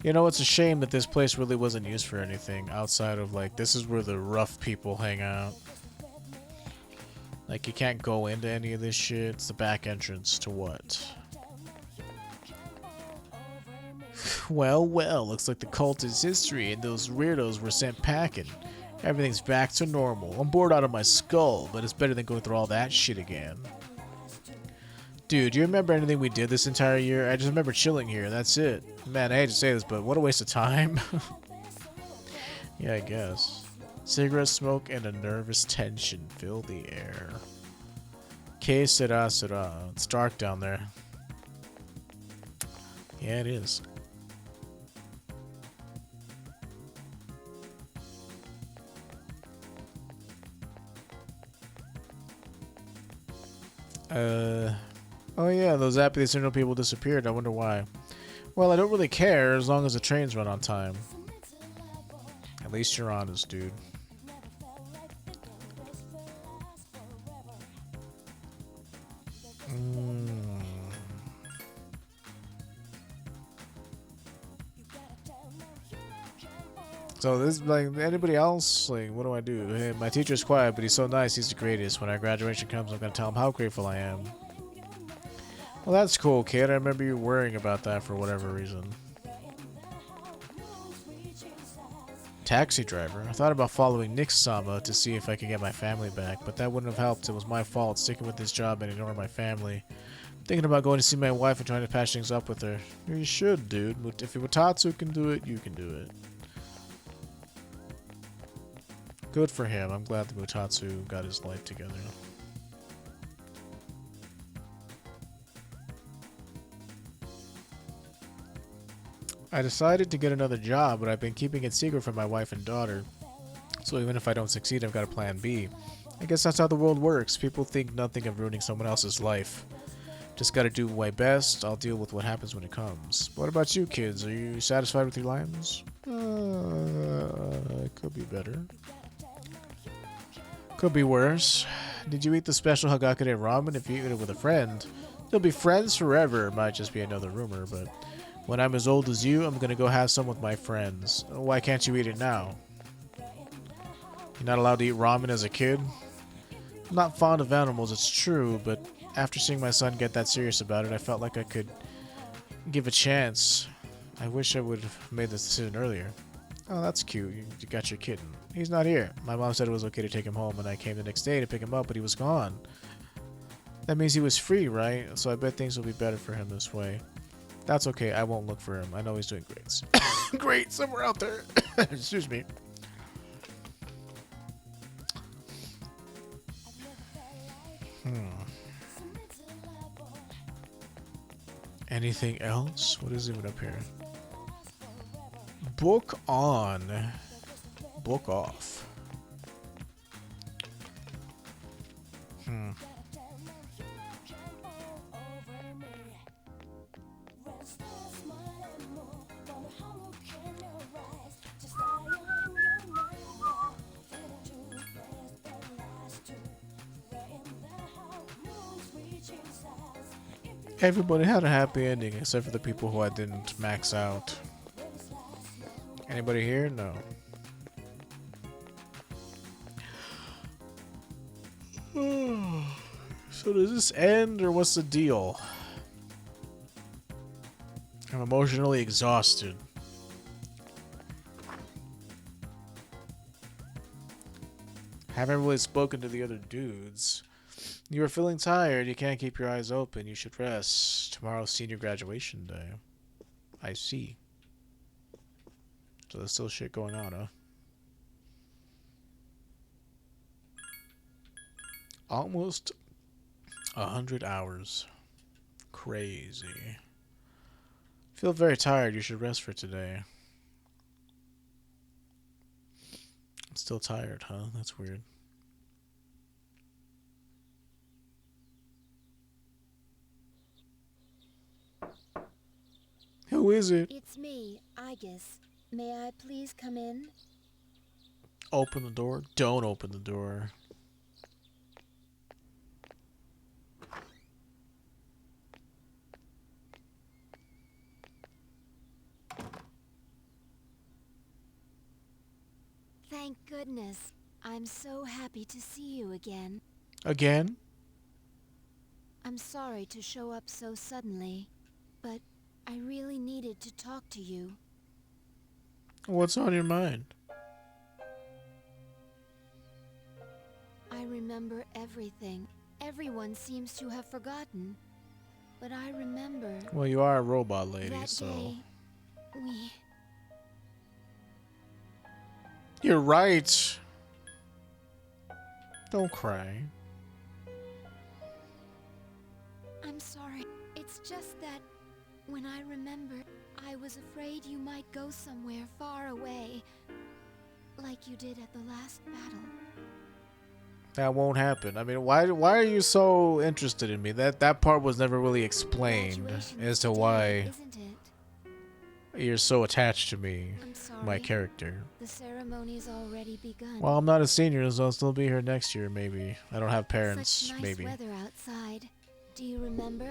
You know, it's a shame that this place really wasn't used for anything outside of, like, this is where the rough people hang out. Like, you can't go into any of this shit. It's the back entrance to what? Well, looks like the cult is history and those weirdos were sent packing. Everything's back to normal. I'm bored out of my skull, but it's better than going through all that shit again. Dude, do you remember anything we did this entire year? I just remember chilling here, that's it. Man, I hate to say this, but what a waste of time. Yeah, I guess. Cigarette smoke and a nervous tension fill the air. Que sera sera. It's dark down there. Yeah, it is. Oh yeah, those Apathy people disappeared. I wonder why. Well, I don't really care as long as the trains run on time. At least you're honest, dude. So this, like, anybody else, like, what do I do? Hey, my teacher's quiet, but he's so nice, he's the greatest. When our graduation comes, I'm gonna tell him how grateful I am. Well, that's cool, kid. I remember you worrying about that for whatever reason. Taxi driver. I thought about following Nick Sama to see if I could get my family back, but that wouldn't have helped. It was my fault, sticking with this job and ignoring my family. I'm thinking about going to see my wife and trying to patch things up with her. You should, dude. If Utatsu can do it, you can do it. Good for him. I'm glad that Utatsu got his life together. I decided to get another job, but I've been keeping it secret from my wife and daughter. So even if I don't succeed, I've got a plan B. I guess that's how the world works. People think nothing of ruining someone else's life. Just gotta do my best. I'll deal with what happens when it comes. What about you, kids? Are you satisfied with your lives? It could be better. Could be worse. Did you eat the special Hagakure ramen? If you eat it with a friend, you'll be friends forever. It might just be another rumor, but when I'm as old as you, I'm gonna go have some with my friends. Why can't you eat it now? You're not allowed to eat ramen as a kid? I'm not fond of animals, it's true, but after seeing my son get that serious about it, I felt like I could give a chance. I wish I would have made this decision earlier. Oh, that's cute. You got your kitten. He's not here. My mom said it was okay to take him home, and I came the next day to pick him up, but he was gone. That means he was free, right? So I bet things will be better for him this way. That's okay. I won't look for him. I know he's doing great. Great, somewhere out there. Excuse me. Anything else? What is even up here? Book on. Book off. Everybody had a happy ending except for the people who I didn't max out. Anybody here? No. So does this end or what's the deal? I'm emotionally exhausted. Haven't really spoken to the other dudes. You are feeling tired. You can't keep your eyes open. You should rest. Tomorrow's senior graduation day. I see. So there's still shit going on, huh? Almost 100 hours. Crazy. Feel very tired. You should rest for today. I'm still tired, huh? That's weird. Who is it? It's me, Aegis. May I please come in? Open the door. Don't open the door. Thank goodness. I'm so happy to see you again. Again? I'm sorry to show up so suddenly, but I really needed to talk to you. What's on your mind? I remember everything. Everyone seems to have forgotten. But I remember Well, you are a robot lady, that so... day we... You're right. Don't cry. I'm sorry. It's just that when I remembered, I was afraid you might go somewhere far away, like you did at the last battle. That won't happen. I mean, why are you so interested in me? That part was never really explained Graduation as to today, why isn't it? you're so attached to me, I'm sorry. my character. The ceremony's already begun. Well, I'm not a senior, so I'll still be here next year, maybe. I don't have parents, Such nice maybe. weather outside. Do you remember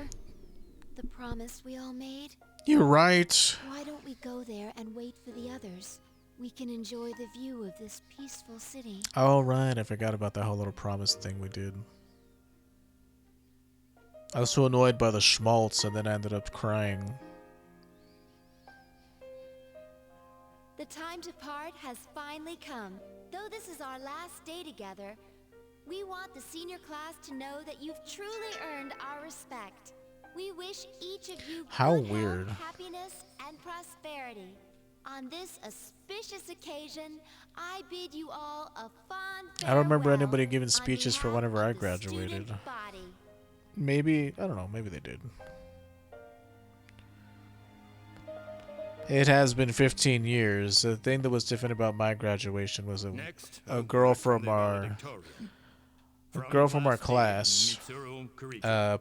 the promise we all made? You're right. Why don't we go there and wait for the others? We can enjoy the view of this peaceful city. All right, I forgot about that whole little promise thing we did. I was so annoyed by the schmaltz, and then I ended up crying. The time to part has finally come. Though this is our last day together, we want the senior class to know that you've truly earned our respect. We wish each of you How good weird. health, happiness, and prosperity. On this auspicious occasion, I bid you all a fond farewell. I don't remember anybody giving speeches for on behalf whenever I of the graduated. student body. Maybe, I don't know, maybe they did. It has been 15 years. The thing that was different about my graduation was a girl from our class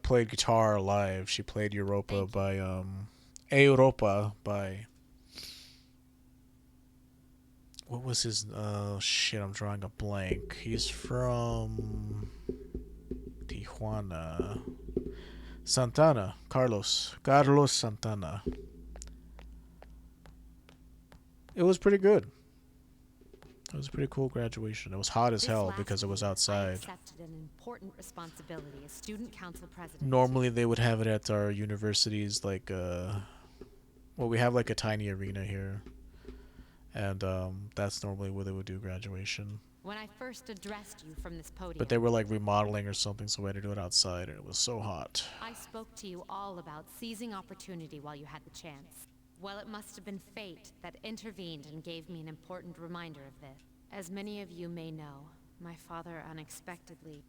played guitar live. She played Europa by Europa by what was his shit, I'm drawing a blank. He's from Tijuana. Santana, Carlos Santana. It was pretty good. It was a pretty cool graduation. It was hot as hell because it was I outside. accepted an important responsibility as student council president. Normally they would have it at our universities, like well, we have like a tiny arena here, and that's normally where they would do graduation. When I first addressed you from this podium, But they were like remodeling or something, so we had to do it outside, and it was so hot. I spoke to you all about seizing opportunity while you had the chance. Well, it must have been fate that intervened and gave me an important reminder of this. As many of you may know, my father unexpectedly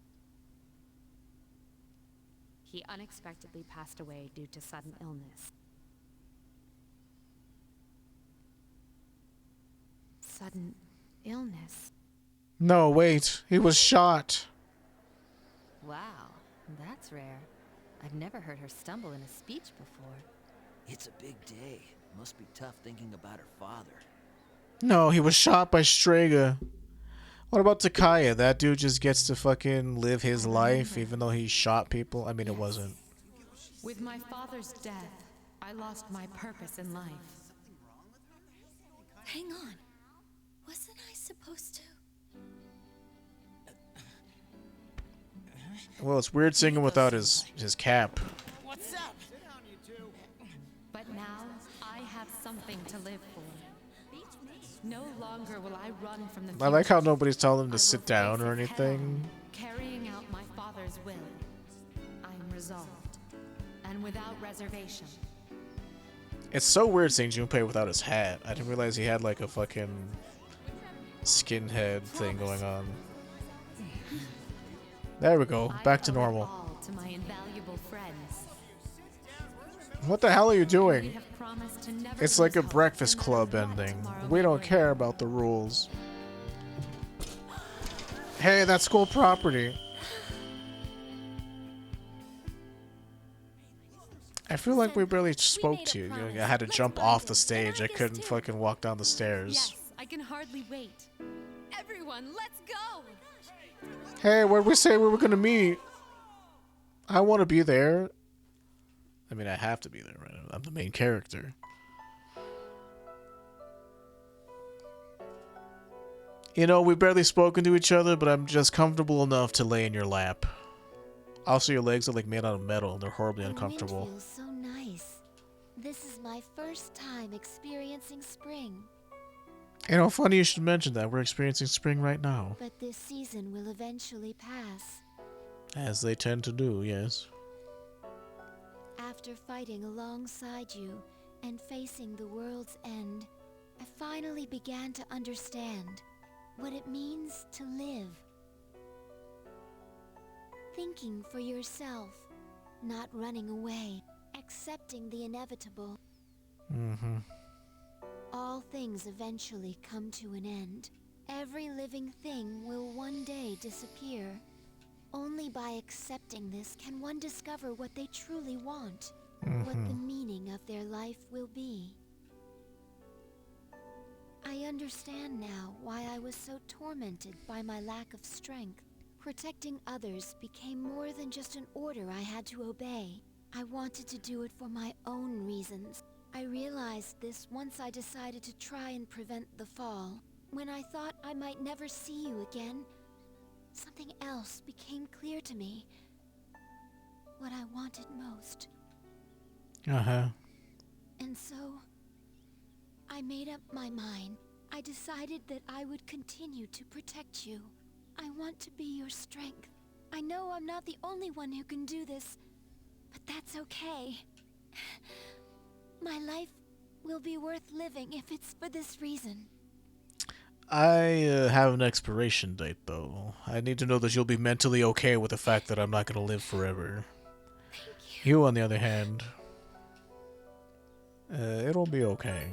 passed away due to sudden illness. Sudden illness? No, wait. He was shot. Wow, that's rare. I've never heard her stumble in a speech before. It's a big day. Must be tough thinking about her father. No, he was shot by Strega. What about Takaya? That dude just gets to fucking live his life even though he shot people? I mean, it wasn't. With my father's death, I lost my purpose in life. Hang on. Wasn't I supposed to? Well, it's weird singing without his cap. What's up? But now, I have something to live for. No longer will I run from the future. I like how nobody's telling him to I sit will down face or it anything. head-on, carrying out my father's will. I am resolved, and without reservation. It's so weird seeing Junpei without his hat. I didn't realize he had like a fucking skinhead thing going on. There we go. Back to normal. All to my invaluable friends. What the hell are you We doing? have promised to never It's like a lose hope, Breakfast no matter Club what ending. tomorrow We may don't bring. care about the rules. Hey, that's school property. I feel like we barely spoke to you. I had to jump off the stage. I couldn't fucking walk down the stairs. Yes, I can hardly wait. Everyone, let's go! Hey, where'd we say we were gonna meet? I want to be there. I mean, I have to be there, right? I'm the main character. You know, we've barely spoken to each other, but I'm just comfortable enough to lay in your lap. Also, your legs are like made out of metal, and they're horribly The wind uncomfortable. feels so nice. This is my first time experiencing spring, You know, funny you should mention that. We're experiencing spring right now. but this season will eventually pass. As they tend to do, yes. After fighting alongside you and facing the world's end, I finally began to understand what it means to live. Thinking for yourself, not running away, accepting the inevitable. Mm-hmm. All things eventually come to an end. Every living thing will one day disappear. Only by accepting this can one discover what they truly want, what the meaning of their life will be. I understand now why I was so tormented by my lack of strength. Protecting others became more than just an order I had to obey. I wanted to do it for my own reasons. I realized this once I decided to try and prevent the fall. When I thought I might never see you again, something else became clear to me. What I wanted most. Uh-huh. And so, I made up my mind. I decided that I would continue to protect you. I want to be your strength. I know I'm not the only one who can do this, but that's okay. My life will be worth living if it's for this reason. I have an expiration date, though. I need to know that you'll be mentally okay with the fact that I'm not going to live forever. Thank you. You, on the other hand, it'll be okay.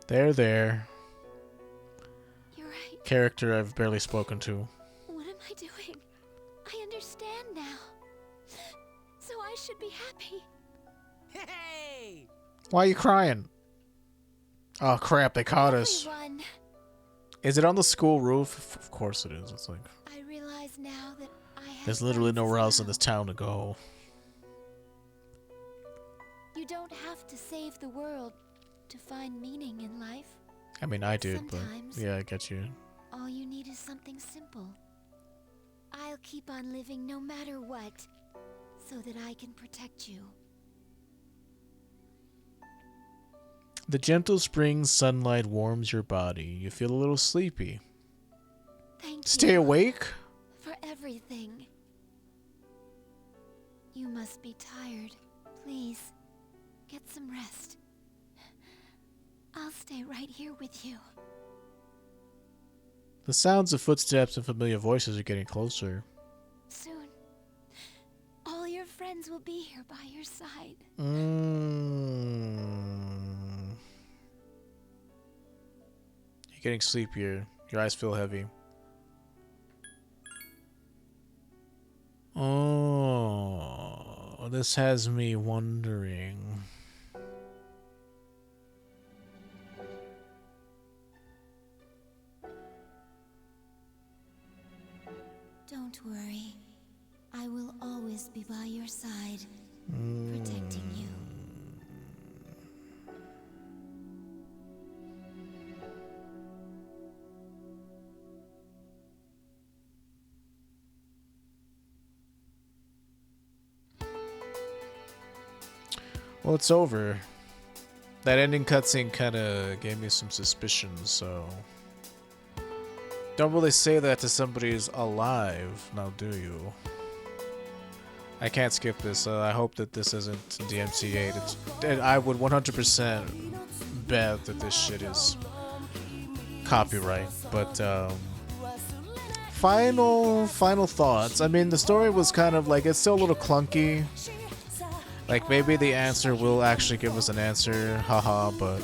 There. You're right. Character I've barely spoken to. What am I doing? I understand now. So I should be happy. Hey! Why are you crying? Oh crap, they caught us. Everyone, Is it on the school roof? Of course it is. It's like, I realize now that I have there's literally friends nowhere as else in well. this town to go. You don't have to save the world to find meaning in life. I mean, I did, Sometimes. but yeah, I get you. All you need is something simple. I'll keep on living no matter what, so that I can protect you. The gentle spring sunlight warms your body. You feel a little sleepy. Thank Stay you awake? for everything. You must be tired. Please, get some rest. I'll stay right here with you. The sounds of footsteps and familiar voices are getting closer. Soon, all your friends will be here by your side. You're getting sleepier. Your eyes feel heavy. Oh, this has me wondering. Don't worry. I will always be by your side, protecting you. Well, it's over. That ending cutscene kind of gave me some suspicions, so... Don't really say that to somebody who's alive, now do you? I can't skip this, I hope that this isn't DMCA. I would 100% bet that this shit is copyright, but final thoughts. I mean, the story was kind of like, it's still a little clunky. Like, maybe the answer will actually give us an answer, haha, but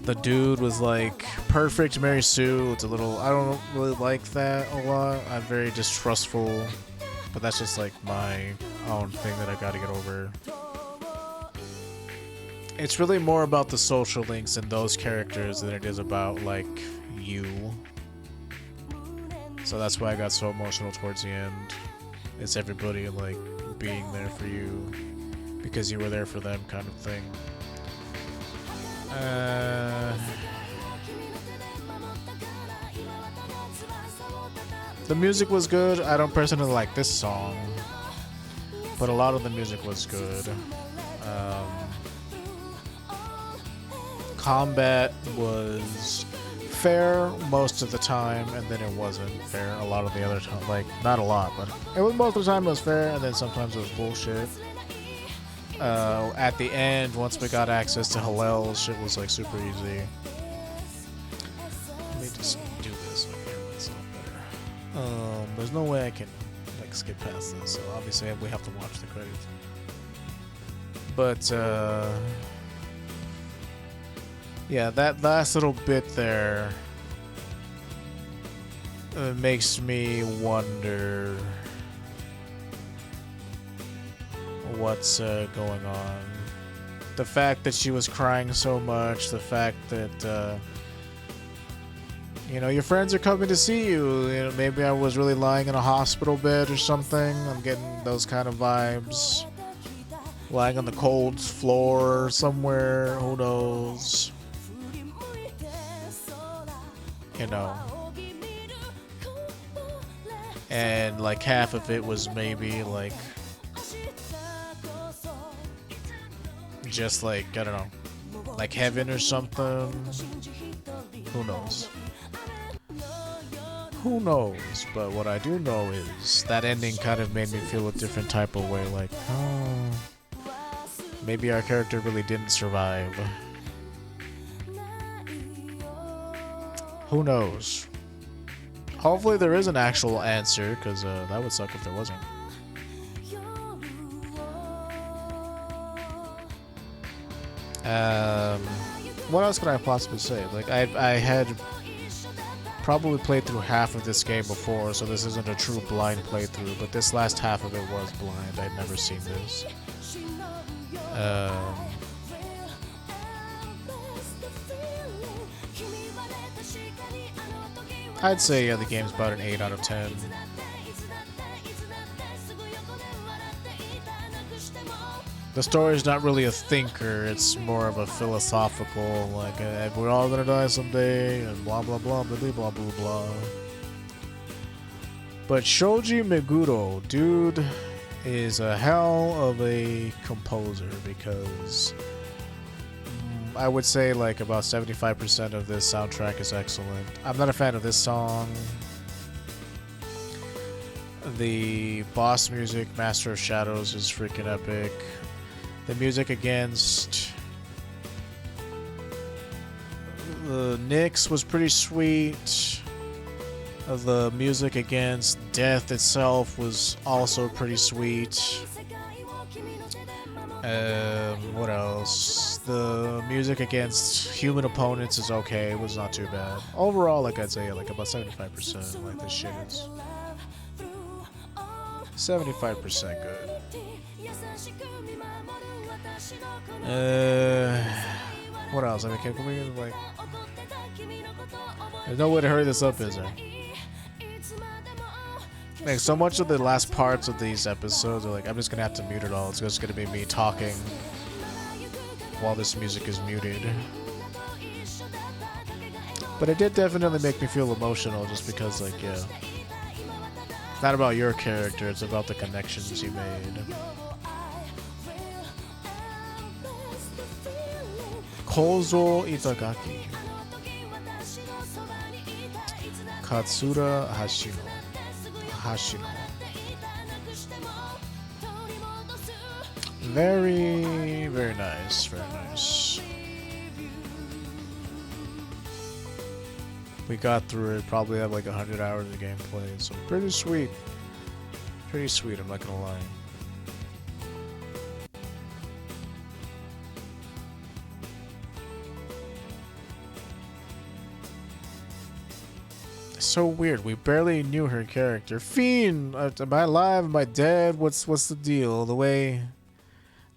the dude was like, perfect Mary Sue. It's a little, I don't really like that a lot. I'm very distrustful, but that's just like my own thing that I gotta get over. It's really more about the social links in those characters than it is about, like, you. So that's why I got so emotional towards the end. It's everybody, like, being there for you because you were there for them kind of thing. The music was good. I don't personally like this song, but a lot of the music was good. Combat was fair most of the time, and then it wasn't fair a lot of the other time. Like, not a lot, but it was most of the time it was fair, and then sometimes it was bullshit. At the end, once we got access to Hallel, shit was like super easy. Let me just do this so I can hear myself better. There's no way I can like skip past this, so obviously we have to watch the credits. But yeah, that last little bit there makes me wonder what's going on. The fact that she was crying so much, the fact that you know, your friends are coming to see you. You know, maybe I was really lying in a hospital bed or something. I'm getting those kind of vibes. Lying on the cold floor somewhere, who knows? You know. And like half of it was maybe like just like, I don't know, like heaven or something. Who knows? Who knows? But what I do know is that ending kind of made me feel a different type of way, like, oh, maybe our character really didn't survive. Who knows? Hopefully there is an actual answer, because that would suck if there wasn't. What else could I possibly say? Like, I had probably played through half of this game before, so this isn't a true blind playthrough, but this last half of it was blind. I'd never seen this. I'd say, yeah, the game's about an 8 out of 10. The story's not really a thinker, it's more of a philosophical, like, we're all gonna die someday, and blah blah blah blah blah blah blah. But Shoji Meguro, dude, is a hell of a composer, because I would say like about 75% of this soundtrack is excellent. I'm not a fan of this song. The boss music, Master of Shadows, is freaking epic. The music against the Nyx was pretty sweet. The music against Death itself was also pretty sweet. What else? The music against human opponents is okay. It was not too bad. Overall, like I'd say, like about 75%. Like this shit is 75% good. What else? I mean, can we like? There's no way to hurry this up, is there? Like, so much of the last parts of these episodes are like, I'm just gonna have to mute it all. It's just gonna be me talking while this music is muted. But it did definitely make me feel emotional just because, like, yeah. It's not about your character, it's about the connections you made. Kozo Itagaki. Katsura Hashino. Very, very nice. Very nice. We got through it. Probably have like 100 hours of gameplay. So pretty sweet. Pretty sweet, I'm not gonna lie. So weird. We barely knew her character. Fiend, am I alive? Am I dead? What's the deal? The way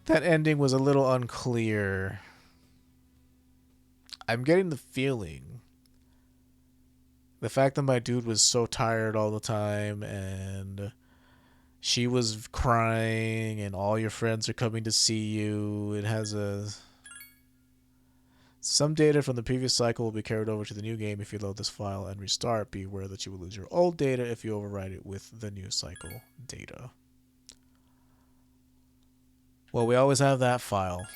that ending was a little unclear. I'm getting the feeling the fact that my dude was so tired all the time and she was crying and all your friends are coming to see you. It has some data from the previous cycle will be carried over to the new game if you load this file and restart. Be aware that you will lose your old data if you overwrite it with the new cycle data. Well, we always have that file.